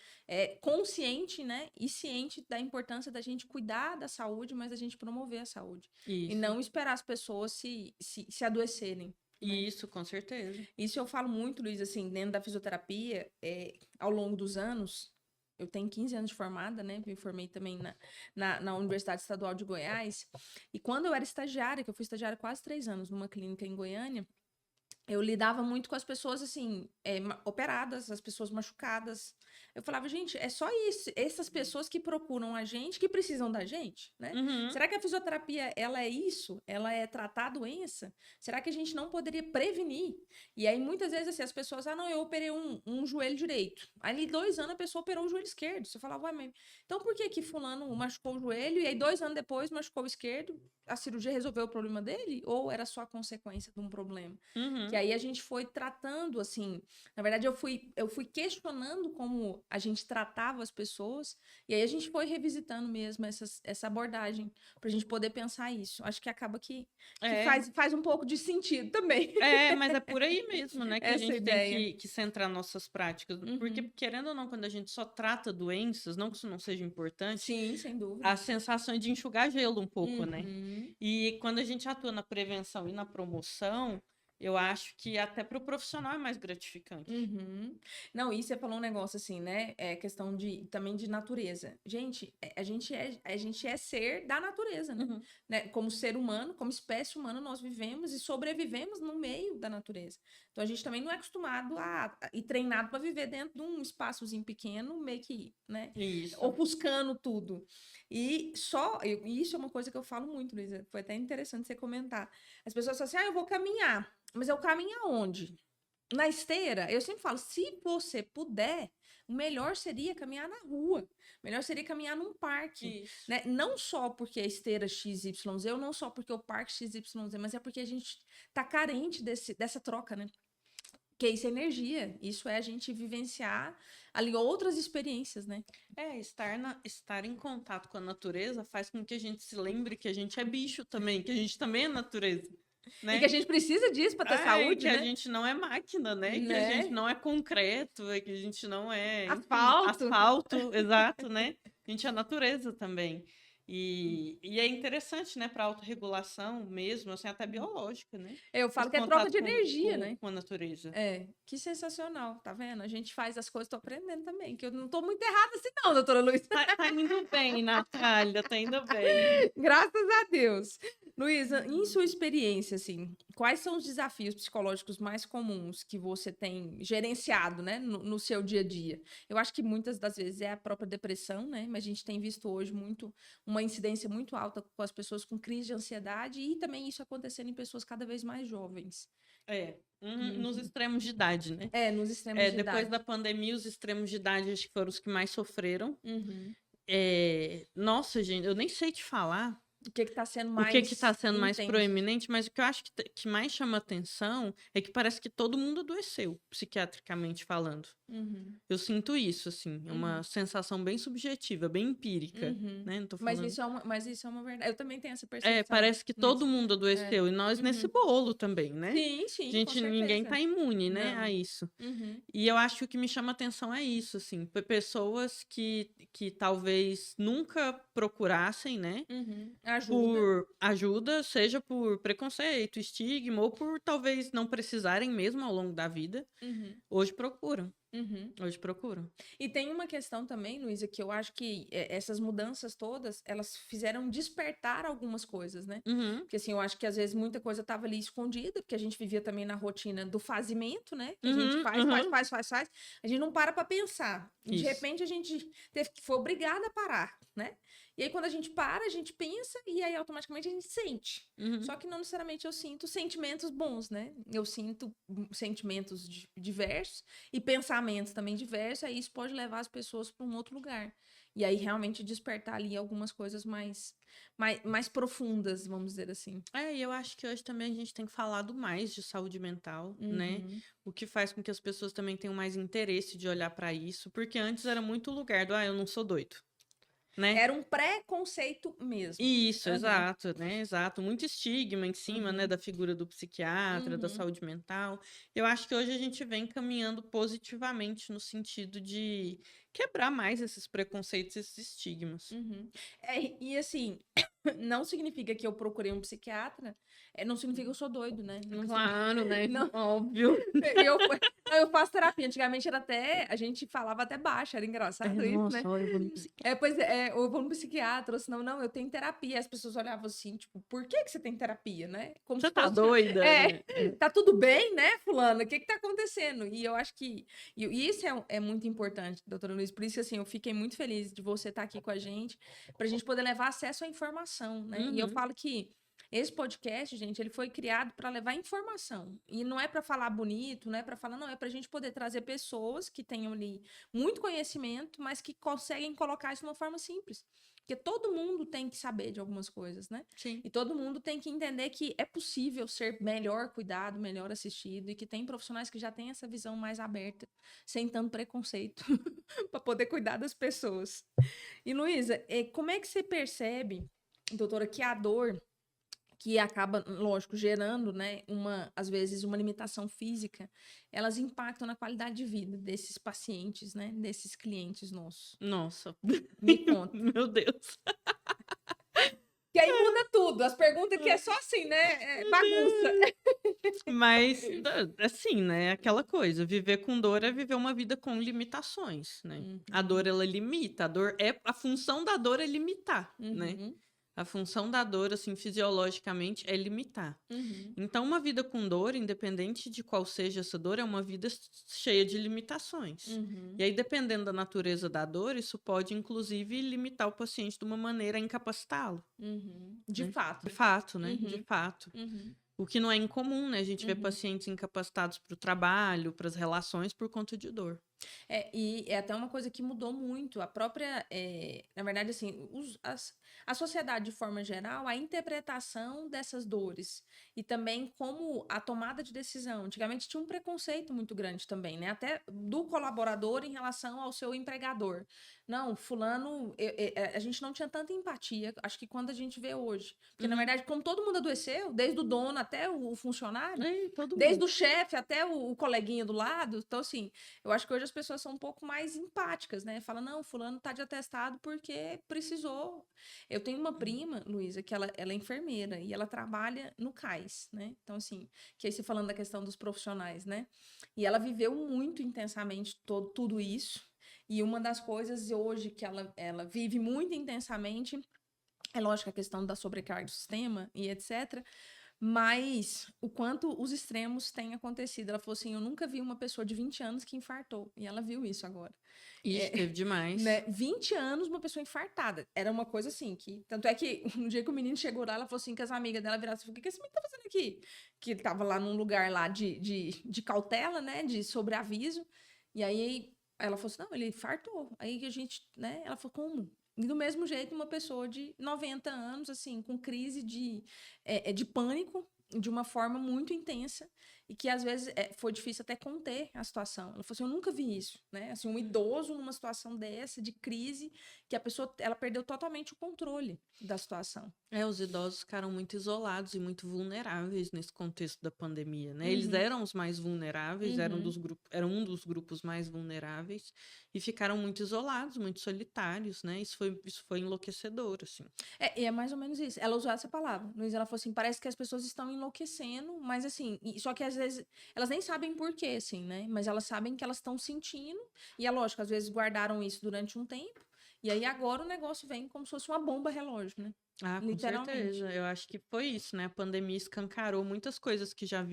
Speaker 1: consciente, né? E ciente da importância da gente cuidar da saúde, mas da gente promover a saúde.
Speaker 2: Isso.
Speaker 1: E não esperar as pessoas se adoecerem. Né?
Speaker 2: Isso, com certeza.
Speaker 1: Isso eu falo muito, Luiz, assim, dentro da fisioterapia, ao longo dos anos. Eu tenho 15 anos de formada, né? Me formei também na Universidade Estadual de Goiás. E quando eu era estagiária, que eu fui estagiária quase 3 anos numa clínica em Goiânia, eu lidava muito com as pessoas, assim, operadas, as pessoas machucadas. Eu falava, gente, é só isso, essas pessoas que procuram a gente, que precisam da gente, né? Será que a fisioterapia, ela é isso? Ela é tratar a doença? Será que a gente não poderia prevenir? E aí, muitas vezes, assim, as pessoas, não, eu operei um joelho direito. Aí, 2 anos, a pessoa operou o joelho esquerdo. Você falava, ué, mas então por que fulano machucou o joelho e aí 2 anos depois machucou o esquerdo? A cirurgia resolveu o problema dele? Ou era só a consequência de um problema? Que aí a gente foi tratando, assim... Na verdade, eu fui questionando como a gente tratava as pessoas, e aí a gente foi revisitando mesmo essa abordagem, pra gente poder pensar isso. Acho que acaba que faz um pouco de sentido também.
Speaker 2: Mas é por aí mesmo, né? Que
Speaker 1: Essa
Speaker 2: a gente
Speaker 1: ideia.
Speaker 2: tem que centrar nossas práticas. Porque, querendo ou não, quando a gente só trata doenças, não que isso não seja importante...
Speaker 1: Sim, sem dúvida.
Speaker 2: A sensação é de enxugar gelo um pouco, né? E quando a gente atua na prevenção e na promoção, eu acho que até para o profissional é mais gratificante.
Speaker 1: Não, e você falou um negócio assim, né? Questão também de natureza. Gente, a gente é ser da natureza, né? Como ser humano, como espécie humana, nós vivemos e sobrevivemos no meio da natureza. Então, a gente também não é acostumado e treinado para viver dentro de um espaçozinho pequeno, meio que, né?
Speaker 2: Isso.
Speaker 1: Ofuscando tudo. E isso é uma coisa que eu falo muito, Luísa. Foi até interessante você comentar. As pessoas falam assim, eu vou caminhar. Mas eu caminho aonde? Na esteira, eu sempre falo, se você puder, o melhor seria caminhar na rua. O melhor seria caminhar num parque. Né? Não só porque a esteira XYZ, ou não só porque o parque XYZ, mas é porque a gente tá carente dessa troca, né? Porque isso é energia, isso é a gente vivenciar ali outras experiências, né?
Speaker 2: Estar em contato com a natureza faz com que a gente se lembre que a gente é bicho também, que a gente também é natureza. Né?
Speaker 1: E que a gente precisa disso para ter saúde,
Speaker 2: que
Speaker 1: né?
Speaker 2: a gente não é máquina, né? Que a gente não é concreto, que a gente não é...
Speaker 1: Asfalto,
Speaker 2: exato, né? A gente é natureza também. E é interessante, né, para autorregulação mesmo, assim, até biológica, né?
Speaker 1: Eu falo que é troca de energia, né?
Speaker 2: Com a natureza.
Speaker 1: Que sensacional, tá vendo? A gente faz as coisas, tô aprendendo também, que eu não tô muito errada assim não, doutora Luísa.
Speaker 2: Tá indo bem, Natália, tá indo bem.
Speaker 1: Graças a Deus. Luísa, em sua experiência, assim, quais são os desafios psicológicos mais comuns que você tem gerenciado, né, no seu dia a dia? Eu acho que muitas das vezes é a própria depressão, né? Mas a gente tem visto hoje uma incidência muito alta com as pessoas com crise de ansiedade e também isso acontecendo em pessoas cada vez mais jovens.
Speaker 2: Nos extremos de idade, né?
Speaker 1: Nos extremos de
Speaker 2: Depois
Speaker 1: idade.
Speaker 2: da pandemia, os extremos de idade acho que foram os que mais sofreram.
Speaker 1: Uhum.
Speaker 2: Nossa, gente, eu nem sei te falar
Speaker 1: O que está sendo
Speaker 2: o
Speaker 1: mais
Speaker 2: que está sendo mais
Speaker 1: intenso?
Speaker 2: proeminente, mas o que eu acho que mais chama atenção é que parece que todo mundo adoeceu, psiquiatricamente falando.
Speaker 1: Uhum.
Speaker 2: Eu sinto isso, assim, é uma sensação bem subjetiva, bem empírica,
Speaker 1: Uhum.
Speaker 2: né? Não tô
Speaker 1: Mas
Speaker 2: falando...
Speaker 1: isso é uma verdade. Eu também tenho essa percepção.
Speaker 2: parece que todo mundo adoeceu, e nós nesse bolo também, né?
Speaker 1: Sim, com
Speaker 2: Ninguém
Speaker 1: certeza.
Speaker 2: tá imune, né,
Speaker 1: Não.
Speaker 2: a isso.
Speaker 1: Uhum.
Speaker 2: E eu acho que o que me chama atenção é isso, assim, pessoas que talvez nunca procurassem, né,
Speaker 1: Ajuda.
Speaker 2: por ajuda, seja por preconceito, estigma, ou por talvez não precisarem mesmo ao longo da vida, hoje procuram. Hoje procuram.
Speaker 1: E tem uma questão também, Luísa, que eu acho que essas mudanças todas, elas fizeram despertar algumas coisas, né? Porque assim, eu acho que às vezes muita coisa estava ali escondida, porque a gente vivia também na rotina do fazimento, né? Que a gente faz. A gente não para pensar. E de repente a gente foi obrigada a parar, né? E aí quando a gente para, a gente pensa e aí automaticamente a gente sente. Só que não necessariamente eu sinto sentimentos bons, né? Eu sinto sentimentos diversos e pensamentos também diversos, aí isso pode levar as pessoas para um outro lugar. E aí realmente despertar ali algumas coisas mais profundas, vamos dizer assim.
Speaker 2: E eu acho que hoje também a gente tem falado mais de saúde mental, né? O que faz com que as pessoas também tenham mais interesse de olhar para isso, porque antes era muito o lugar do, eu não sou doido. Né?
Speaker 1: Era um preconceito mesmo.
Speaker 2: Isso, exato, né? Exato. Muito estigma em cima, né, da figura do psiquiatra, da saúde mental. Eu acho que hoje a gente vem caminhando positivamente no sentido de quebrar mais esses preconceitos, esses estigmas.
Speaker 1: E assim, não significa que eu procurei um psiquiatra, não significa que eu sou doido, né?
Speaker 2: Claro, né?
Speaker 1: Não.
Speaker 2: Óbvio.
Speaker 1: Eu faço terapia. Antigamente era a gente falava até baixo, era engraçado isso,
Speaker 2: nossa,
Speaker 1: né?
Speaker 2: olha, eu vou no psiquiatra.
Speaker 1: Eu vou no psiquiatra, ou senão, não, eu tenho terapia. As pessoas olhavam assim, tipo, por que você tem terapia, né? Como
Speaker 2: você
Speaker 1: se
Speaker 2: tá
Speaker 1: fosse...
Speaker 2: doida?
Speaker 1: Tá tudo bem, né, fulano? O que tá acontecendo? E eu acho que isso é muito importante, doutora Luiz. Por isso, assim, eu fiquei muito feliz de você estar aqui com a gente, pra gente poder levar acesso à informação, né? E eu falo que esse podcast, gente, ele foi criado para levar informação. E não é para falar bonito, não é para falar, não, é para a gente poder trazer pessoas que tenham ali muito conhecimento, mas que conseguem colocar isso de uma forma simples. Porque todo mundo tem que saber de algumas coisas, né?
Speaker 2: Sim.
Speaker 1: E todo mundo tem que entender que é possível ser melhor cuidado, melhor assistido, e que tem profissionais que já têm essa visão mais aberta, sem tanto preconceito, para poder cuidar das pessoas. E, Luísa, como é que você percebe, doutora, que a dor que acaba, lógico, gerando, né, às vezes, uma limitação física, elas impactam na qualidade de vida desses pacientes, né, desses clientes nossos?
Speaker 2: Nossa.
Speaker 1: Me conta.
Speaker 2: Meu Deus.
Speaker 1: Que aí muda tudo. As perguntas que é só assim, né, bagunça.
Speaker 2: Mas, assim, né, aquela coisa, viver com dor é viver uma vida com limitações, né? A dor, ela limita, a função da dor é limitar, né? A função da dor, assim, fisiologicamente, é limitar. Então, uma vida com dor, independente de qual seja essa dor, é uma vida cheia de limitações. E aí, dependendo da natureza da dor, isso pode, inclusive, limitar o paciente de uma maneira a incapacitá-lo.
Speaker 1: De fato.
Speaker 2: De fato, né? De fato. O que não é incomum, né? A gente vê pacientes incapacitados para o trabalho, para as relações, por conta de dor.
Speaker 1: E é até uma coisa que mudou muito. A própria, na verdade, assim, a sociedade, de forma geral, a interpretação dessas dores e também como a tomada de decisão. Antigamente tinha um preconceito muito grande também, né? Até do colaborador em relação ao seu empregador. Não, fulano, a gente não tinha tanta empatia, acho que quando a gente vê hoje. Porque, na verdade, como todo mundo adoeceu, desde o dono até o funcionário, desde o chefe até o coleguinha do lado. Então, assim, eu acho que hoje as pessoas são um pouco mais empáticas, né? Fala, não, fulano tá de atestado porque precisou. Eu tenho uma prima, Luísa, que ela é enfermeira e ela trabalha no CAIS, né? Então, assim, que aí você falando da questão dos profissionais, né? E ela viveu muito intensamente tudo isso. E uma das coisas hoje que ela vive muito intensamente É lógico a questão da sobrecarga do sistema e etc. Mas o quanto os extremos têm acontecido. Ela falou assim, eu nunca vi uma pessoa de 20 anos que infartou. E ela viu isso agora.
Speaker 2: Ixi, teve demais.
Speaker 1: Né? 20 anos, uma pessoa infartada. Era uma coisa assim, que... Tanto é que um dia que o menino chegou lá, ela falou assim, que as amigas dela viraram assim, o que esse menino tá fazendo aqui? Que ele tava lá num lugar lá de cautela, né? De sobreaviso. E aí, ela falou assim, não, ele infartou. Aí que a gente, né? Ela falou, como? E do mesmo jeito, uma pessoa de 90 anos, assim, com crise de pânico, de uma forma muito intensa, e que às vezes foi difícil até conter a situação. Ela falou assim, eu nunca vi isso, né? Assim, um idoso numa situação dessa, de crise, que a pessoa, ela perdeu totalmente o controle da situação.
Speaker 2: Os idosos ficaram muito isolados e muito vulneráveis nesse contexto da pandemia, né? Eles eram os mais vulneráveis, eram um dos grupos mais vulneráveis e ficaram muito isolados, muito solitários, né? Isso foi enlouquecedor, assim.
Speaker 1: E é mais ou menos isso. Ela usou essa palavra. Luiz, ela falou assim, parece que as pessoas estão enlouquecendo, mas assim, só que às vezes elas nem sabem por quê, assim, né? Mas elas sabem que elas estão sentindo, e é lógico, às vezes guardaram isso durante um tempo, e aí agora o negócio vem como se fosse uma bomba relógio, né?
Speaker 2: Ah, com certeza. Eu acho que foi isso, né? A pandemia escancarou muitas coisas que já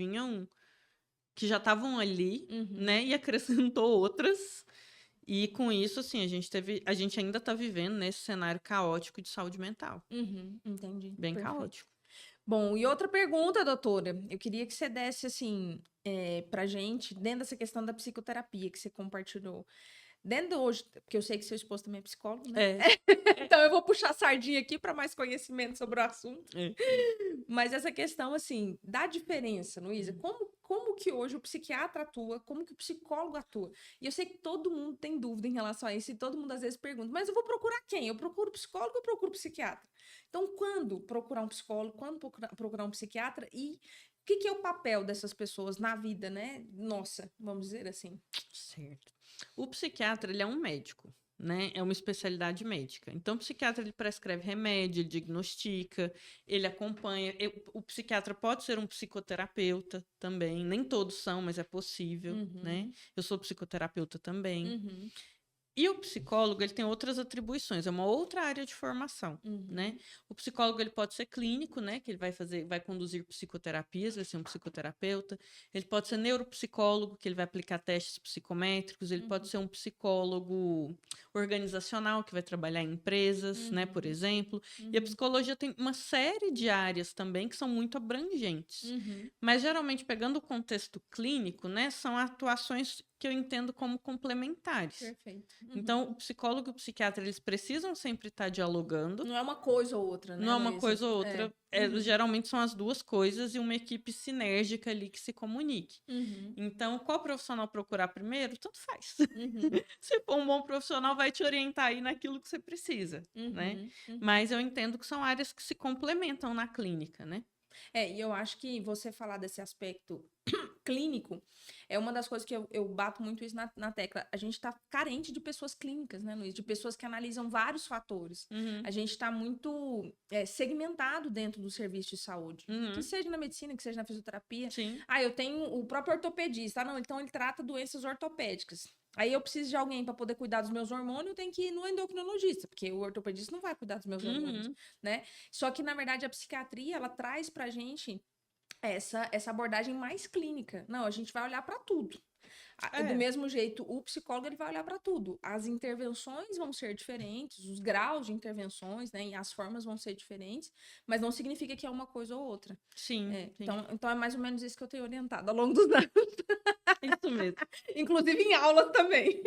Speaker 2: estavam ali, né? E acrescentou outras. E com isso, assim, a gente ainda tá vivendo nesse cenário caótico de saúde mental.
Speaker 1: Entendi.
Speaker 2: Bem
Speaker 1: Perfeito.
Speaker 2: caótico.
Speaker 1: Bom, e outra pergunta, doutora. Eu queria que você desse, assim, pra gente, dentro dessa questão da psicoterapia que você compartilhou. Dentro hoje, porque eu sei que seu esposo também é psicólogo, né? Então eu vou puxar a sardinha aqui para mais conhecimento sobre o assunto. Mas essa questão, assim, da diferença, Luísa, como que hoje o psiquiatra atua, como que o psicólogo atua? E eu sei que todo mundo tem dúvida em relação a isso, e todo mundo às vezes pergunta, mas eu vou procurar quem? Eu procuro psicólogo ou eu procuro psiquiatra? Então, quando procurar um psicólogo, quando procurar um psiquiatra, e o que é o papel dessas pessoas na vida, né? Nossa, vamos dizer assim.
Speaker 2: Certo. O psiquiatra, ele é um médico, né? É uma especialidade médica. Então, o psiquiatra, ele prescreve remédio, ele diagnostica, ele acompanha. O psiquiatra pode ser um psicoterapeuta também. Nem todos são, mas é possível, né? Eu sou psicoterapeuta também. E o psicólogo, ele tem outras atribuições, é uma outra área de formação, né? O psicólogo, ele pode ser clínico, né? Que ele vai conduzir psicoterapias, vai ser um psicoterapeuta. Ele pode ser neuropsicólogo, que ele vai aplicar testes psicométricos. Ele pode ser um psicólogo organizacional, que vai trabalhar em empresas, né? Por exemplo. E a psicologia tem uma série de áreas também que são muito abrangentes. Mas, geralmente, pegando o contexto clínico, né? São atuações que eu entendo como complementares.
Speaker 1: Perfeito.
Speaker 2: Então, o psicólogo e o psiquiatra, eles precisam sempre estar dialogando.
Speaker 1: Não é uma coisa ou outra, né,
Speaker 2: Não é uma
Speaker 1: Luísa?
Speaker 2: coisa ou outra. Geralmente são as duas coisas e uma equipe sinérgica ali que se comunique. Então, qual profissional procurar primeiro? Tanto faz. Se for um bom profissional, vai te orientar aí naquilo que você precisa, né? Mas eu entendo que são áreas que se complementam na clínica, né?
Speaker 1: E eu acho que você falar desse aspecto clínico é uma das coisas que eu bato muito isso na tecla. A gente tá carente de pessoas clínicas, né, Luiz? De pessoas que analisam vários fatores. A gente tá muito segmentado dentro do serviço de saúde. Que seja na medicina, que seja na fisioterapia.
Speaker 2: Sim.
Speaker 1: Eu tenho o próprio ortopedista. Não, então ele trata doenças ortopédicas. Aí eu preciso de alguém para poder cuidar dos meus hormônios, eu tenho que ir no endocrinologista, porque o ortopedista não vai cuidar dos meus hormônios, né? Só que, na verdade, a psiquiatria, ela traz pra gente essa abordagem mais clínica. Não, a gente vai olhar para tudo. Do mesmo jeito, o psicólogo ele vai olhar para tudo. As intervenções vão ser diferentes, os graus de intervenções, né, e as formas vão ser diferentes, mas não significa que é uma coisa ou outra.
Speaker 2: Sim.
Speaker 1: Então é mais ou menos isso que eu tenho orientado ao longo dos anos.
Speaker 2: Isso mesmo.
Speaker 1: Inclusive em aulas também.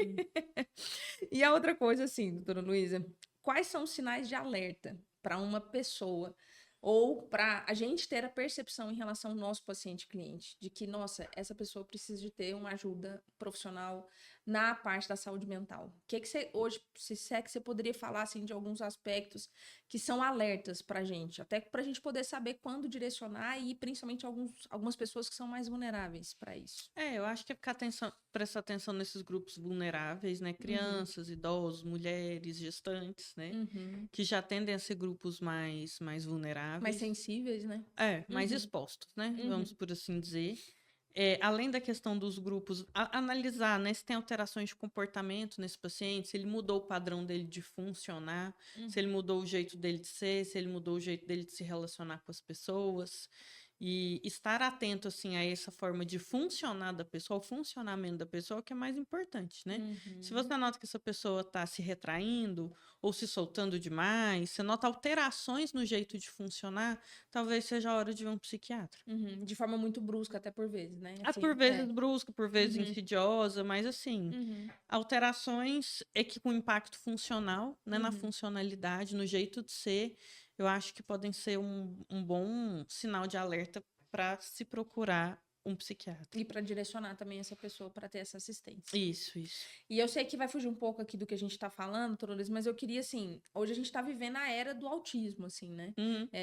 Speaker 1: E a outra coisa, assim, doutora Luísa, quais são os sinais de alerta para uma pessoa ou para a gente ter a percepção em relação ao nosso paciente-cliente, de que, nossa, essa pessoa precisa de ter uma ajuda profissional na parte da saúde mental? O que você, hoje, se é que você poderia falar, assim, de alguns aspectos que são alertas para a gente, até para a gente poder saber quando direcionar e, principalmente, algumas pessoas que são mais vulneráveis para isso?
Speaker 2: Eu acho que é prestar atenção nesses grupos vulneráveis, né? Crianças, idosos, mulheres, gestantes, né? Que já tendem a ser grupos mais vulneráveis.
Speaker 1: Mais sensíveis, né?
Speaker 2: Mais expostos, né? Vamos por assim dizer. além da questão dos grupos, analisar, né, se tem alterações de comportamento nesse paciente, se ele mudou o padrão dele de funcionar, se ele mudou o jeito dele de ser, se ele mudou o jeito dele de se relacionar com as pessoas. E estar atento, assim, a essa forma de funcionar da pessoa, o funcionamento da pessoa, que é mais importante, né? Se você nota que essa pessoa está se retraindo ou se soltando demais, você nota alterações no jeito de funcionar, talvez seja a hora de ver um psiquiatra.
Speaker 1: De forma muito brusca, até por vezes, né? Assim,
Speaker 2: Por vezes brusca, por vezes insidiosa, mas assim, alterações é que com impacto funcional, né, na funcionalidade, no jeito de ser, eu acho que podem ser um bom sinal de alerta para se procurar um psiquiatra.
Speaker 1: E para direcionar também essa pessoa para ter essa assistência.
Speaker 2: Isso.
Speaker 1: E eu sei que vai fugir um pouco aqui do que a gente tá falando, Torores, mas eu queria, assim, hoje a gente tá vivendo a era do autismo, assim, né?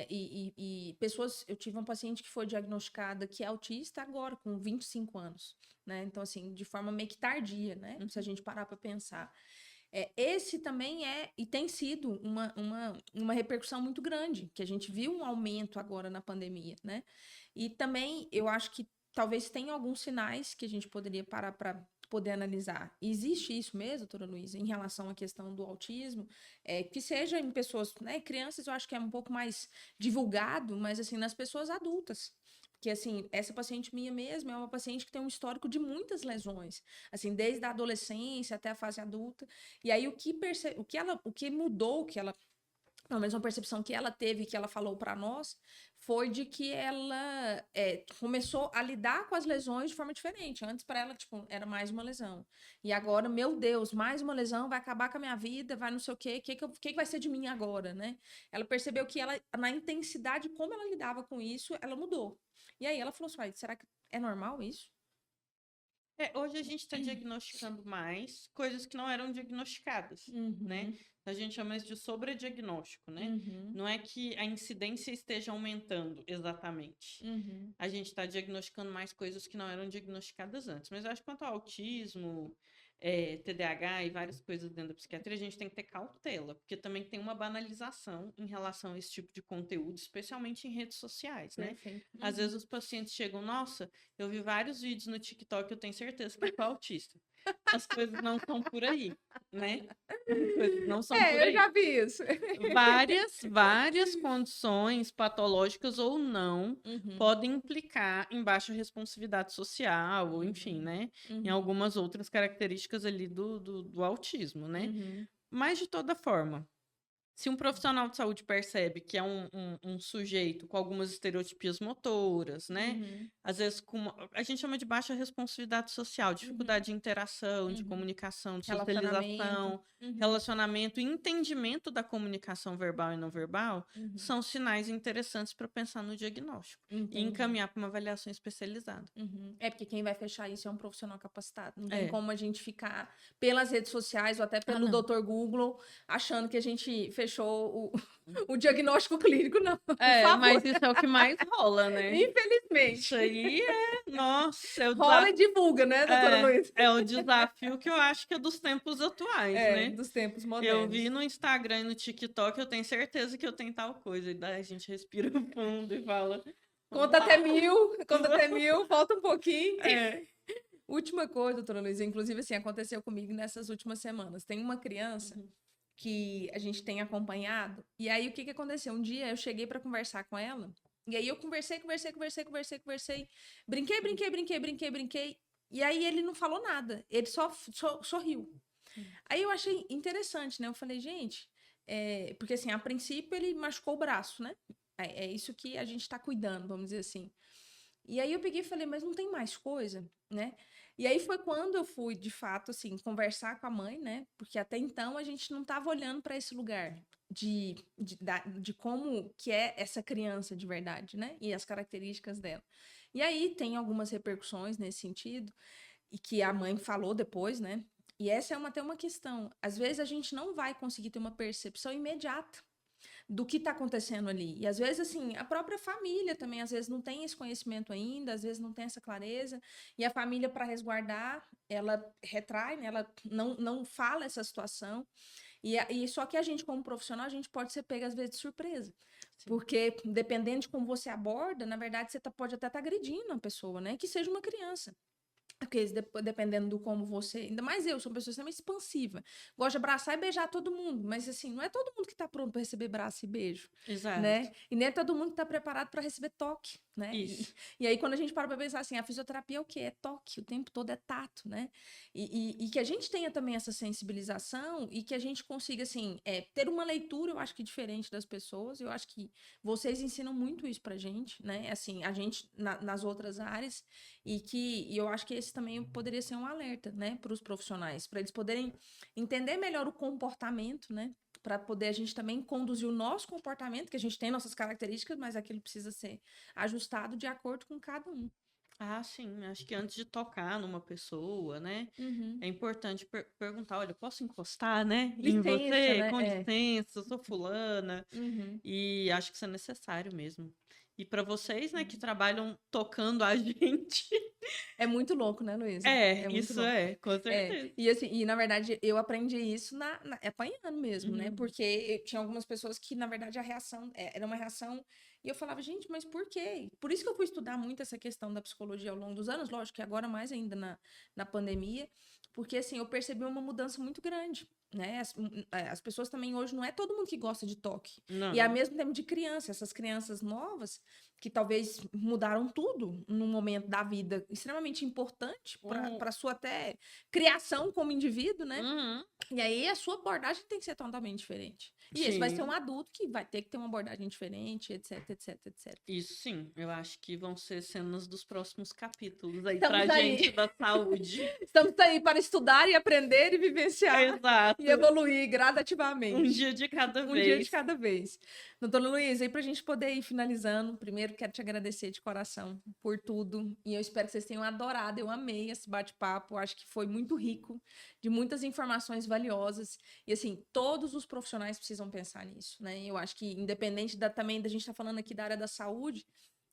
Speaker 1: E pessoas, eu tive uma paciente que foi diagnosticada que é autista agora, com 25 anos, né? Então, assim, de forma meio que tardia, né? Se a gente parar para pensar. Esse também e tem sido uma repercussão muito grande, que a gente viu um aumento agora na pandemia, né? E também eu acho que talvez tenha alguns sinais que a gente poderia parar para poder analisar. Existe isso mesmo, doutora Luísa, em relação à questão do autismo, que seja em pessoas, né, crianças eu acho que é um pouco mais divulgado, mas assim, nas pessoas adultas. Porque, assim, essa paciente minha mesmo é uma paciente que tem um histórico de muitas lesões, assim, desde a adolescência até a fase adulta. E aí, o que mudou, pelo menos uma percepção que ela teve, que ela falou para nós, foi de que ela começou a lidar com as lesões de forma diferente. Antes, para ela, tipo, era mais uma lesão. E agora, meu Deus, mais uma lesão, vai acabar com a minha vida, vai não sei o quê, que vai ser de mim agora, né? Ela percebeu que ela, na intensidade como ela lidava com isso, ela mudou. E aí ela falou assim, será que é normal isso?
Speaker 2: Hoje a gente está diagnosticando mais coisas que não eram diagnosticadas, né? A gente chama isso de sobrediagnóstico, né? Não é que a incidência esteja aumentando exatamente. A gente está diagnosticando mais coisas que não eram diagnosticadas antes. Mas eu acho que quanto ao autismo, TDAH e várias coisas dentro da psiquiatria, a gente tem que ter cautela, porque também tem uma banalização em relação a esse tipo de conteúdo, especialmente em redes sociais, né?
Speaker 1: Perfeito.
Speaker 2: Às vezes os pacientes chegam, nossa, eu vi vários vídeos no TikTok, eu tenho certeza que eu sou autista. As coisas não são por aí, né? As coisas não são por aí.
Speaker 1: Eu já vi isso.
Speaker 2: Várias condições patológicas ou não podem implicar em baixa responsividade social, ou enfim, né? Em algumas outras características ali do autismo, né? Mas, de toda forma, se um profissional de saúde percebe que é um sujeito com algumas estereotipias motoras, né? Às vezes, a gente chama de baixa responsividade social, dificuldade de interação, de comunicação, de socialização, relacionamento e entendimento da comunicação verbal e não verbal, são sinais interessantes para pensar no diagnóstico e encaminhar para uma avaliação especializada.
Speaker 1: Porque quem vai fechar isso é um profissional capacitado. Não tem como a gente ficar pelas redes sociais ou até pelo Dr. Google achando que a gente fechou o diagnóstico clínico, não.
Speaker 2: Mas isso é o que mais rola, né?
Speaker 1: Infelizmente.
Speaker 2: Isso aí nossa,
Speaker 1: rola e divulga, né, doutora Luísa?
Speaker 2: É o desafio que eu acho que é dos tempos atuais, né?
Speaker 1: Dos tempos modernos.
Speaker 2: Eu vi no Instagram e no TikTok, eu tenho certeza que eu tenho tal coisa. E daí a gente respira fundo e fala...
Speaker 1: Conta até 1000, falta um pouquinho. Última coisa, doutora Luísa, inclusive assim, aconteceu comigo nessas últimas semanas. Tem uma criança que a gente tem acompanhado, e aí o que aconteceu? Um dia eu cheguei para conversar com ela, e aí eu conversei, brinquei, e aí ele não falou nada, ele só sorriu. Aí eu achei interessante, né? Eu falei, gente, porque assim, a princípio ele machucou o braço, né? É isso que a gente tá cuidando, vamos dizer assim. E aí eu peguei e falei, mas não tem mais coisa, né? E aí foi quando eu fui, de fato, assim, conversar com a mãe, né? Porque até então a gente não estava olhando para esse lugar de como que é essa criança de verdade, né? E as características dela. E aí tem algumas repercussões nesse sentido, e que a mãe falou depois, né? E essa é até uma questão. Às vezes a gente não vai conseguir ter uma percepção imediata do que está acontecendo ali. E às vezes, assim, a própria família também, às vezes, não tem esse conhecimento ainda, às vezes não tem essa clareza, e a família, para resguardar, ela retrai, né? Ela não fala essa situação. E só que a gente, como profissional, a gente pode ser pego, às vezes, de surpresa.
Speaker 2: Sim.
Speaker 1: Porque, dependendo de como você aborda, na verdade, você pode até estar agredindo a pessoa, né? Que seja uma criança. Porque dependendo do como você... Ainda mais eu, sou uma pessoa extremamente expansiva. Gosto de abraçar e beijar todo mundo. Mas, assim, não é todo mundo que tá pronto para receber abraço e beijo.
Speaker 2: Exato.
Speaker 1: Né? E nem é todo mundo que tá preparado para receber toque, né?
Speaker 2: Isso.
Speaker 1: E aí, quando a gente para pra pensar assim, a fisioterapia é o quê? É toque, o tempo todo é tato, né? E que a gente tenha também essa sensibilização e que a gente consiga, assim, ter uma leitura, eu acho que diferente das pessoas. Eu acho que vocês ensinam muito isso pra gente, né? Assim, a gente nas outras áreas. E eu acho que esse também poderia ser um alerta, né? Para os profissionais, para eles poderem entender melhor o comportamento, né? Para poder a gente também conduzir o nosso comportamento, que a gente tem nossas características, mas aquilo precisa ser ajustado de acordo com cada um.
Speaker 2: Ah, sim. Acho que antes de tocar numa pessoa, né?
Speaker 1: Uhum.
Speaker 2: É importante perguntar, olha, posso encostar, né? Em
Speaker 1: Licença,
Speaker 2: você?
Speaker 1: né?
Speaker 2: Com licença, eu sou fulana.
Speaker 1: Uhum.
Speaker 2: E acho que isso é necessário mesmo. E para vocês, né, que trabalham tocando a gente.
Speaker 1: É muito louco, né, Luísa?
Speaker 2: É,
Speaker 1: muito
Speaker 2: isso
Speaker 1: louco.
Speaker 2: com certeza.
Speaker 1: E assim, e na verdade eu aprendi isso apanhando mesmo, né?
Speaker 2: Uhum.
Speaker 1: Porque tinha algumas pessoas que, na verdade, a reação era uma reação. E eu falava, gente, mas por quê? Por isso que eu fui estudar muito essa questão da psicologia ao longo dos anos, lógico que agora mais ainda na pandemia, porque assim, eu percebi uma mudança muito grande. Né? As pessoas também hoje não é todo mundo que gosta de toque.
Speaker 2: Não.
Speaker 1: E ao mesmo tempo de criança, essas crianças novas que talvez mudaram tudo num momento da vida extremamente importante para sua até criação como indivíduo, né?
Speaker 2: Uhum.
Speaker 1: E aí a sua abordagem tem que ser totalmente diferente. E esse vai ser um adulto que vai ter que ter uma abordagem diferente, etc, etc, etc.
Speaker 2: Isso sim, eu acho que vão ser cenas dos próximos capítulos aí
Speaker 1: Estamos
Speaker 2: pra
Speaker 1: aí.
Speaker 2: gente da saúde.
Speaker 1: Estamos aí para estudar e aprender e vivenciar.
Speaker 2: Exato.
Speaker 1: E evoluir gradativamente.
Speaker 2: Um dia de cada vez.
Speaker 1: Um dia de cada vez. Doutora Luísa, e para a gente poder ir finalizando, primeiro quero te agradecer de coração por tudo. E eu espero que vocês tenham adorado. Eu amei esse bate-papo. Acho que foi muito rico, de muitas informações valiosas. E assim, todos os profissionais precisam pensar nisso, né? Eu acho que, independente também da gente estar falando aqui da área da saúde,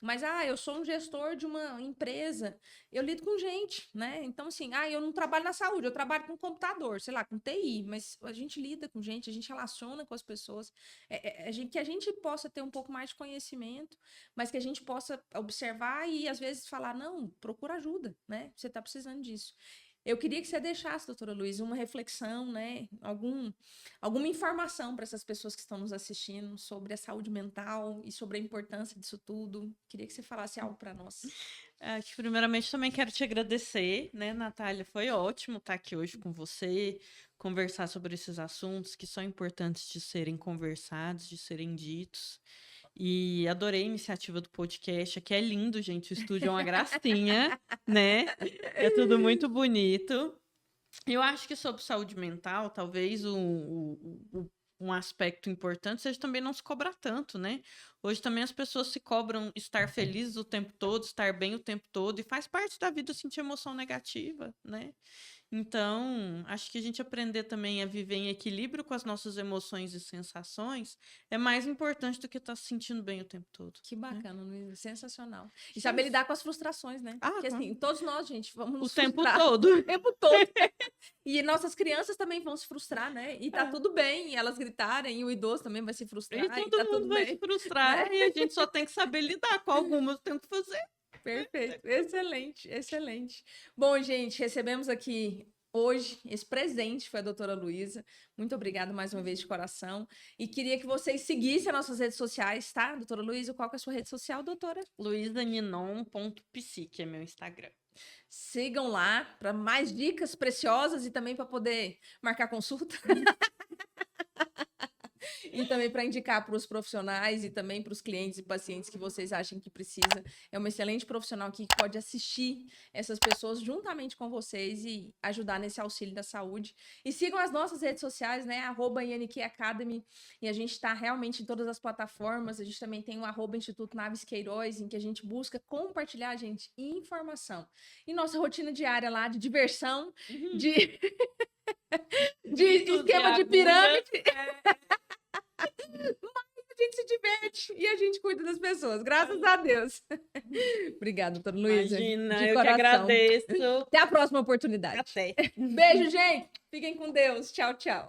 Speaker 1: mas, eu sou um gestor de uma empresa, eu lido com gente, né? Então, assim, eu não trabalho na saúde, eu trabalho com computador, sei lá, com TI, mas a gente lida com gente, a gente relaciona com as pessoas, que a gente possa ter um pouco mais de conhecimento, mas que a gente possa observar e, às vezes, falar, não, procura ajuda, né? Você está precisando disso. Eu queria que você deixasse, doutora Luísa, uma reflexão, né? Alguma informação para essas pessoas que estão nos assistindo sobre a saúde mental e sobre a importância disso tudo. Queria que você falasse algo para nós.
Speaker 2: Que primeiramente também quero te agradecer, né, Natália? Foi ótimo estar aqui hoje com você, conversar sobre esses assuntos que são importantes de serem conversados, de serem ditos. E adorei a iniciativa do podcast. Aqui é lindo, gente. O estúdio é uma gracinha, né? É tudo muito bonito. Eu acho que sobre saúde mental, talvez um aspecto importante seja também não se cobrar tanto, né? Hoje também as pessoas se cobram estar felizes o tempo todo, estar bem o tempo todo, e faz parte da vida sentir emoção negativa, né? Então, acho que a gente aprender também a viver em equilíbrio com as nossas emoções e sensações é mais importante do que estar se sentindo bem o tempo todo.
Speaker 1: Que bacana, Luísa. Sensacional. E
Speaker 2: Sim.
Speaker 1: saber lidar com as frustrações, né? Porque assim, todos nós, gente, vamos nos
Speaker 2: frustrar.
Speaker 1: O tempo todo. E nossas crianças também vão se frustrar, né? E tá tudo bem elas gritarem, e o idoso também vai se frustrar.
Speaker 2: E todo mundo vai se frustrar, né? E a gente só tem que saber lidar com algumas, tem que fazer.
Speaker 1: Perfeito, excelente, excelente. Bom, gente, recebemos aqui hoje esse presente, foi a doutora Luísa. Muito obrigada mais uma vez de coração. E queria que vocês seguissem as nossas redes sociais, tá? Doutora Luísa, qual que é a sua rede social, doutora?
Speaker 2: luisaninon.psi, que é meu Instagram.
Speaker 1: Sigam lá para mais dicas preciosas e também para poder marcar consulta. E também para indicar para os profissionais e também para os clientes e pacientes que vocês achem que precisa. É uma excelente profissional aqui que pode assistir essas pessoas juntamente com vocês e ajudar nesse auxílio da saúde. E sigam as nossas redes sociais, né? @INQ Academy. E a gente está realmente em todas as plataformas. A gente também tem o @Instituto Naves Queiroz, em que a gente busca compartilhar, gente, informação. E nossa rotina diária lá de diversão, de esquema de pirâmide. Mas a gente se diverte e a gente cuida das pessoas, graças a Deus. Obrigada, doutora Luísa.
Speaker 2: Imagina, eu que agradeço.
Speaker 1: Até a próxima oportunidade.
Speaker 2: Até.
Speaker 1: Beijo, gente. Fiquem com Deus. Tchau, tchau.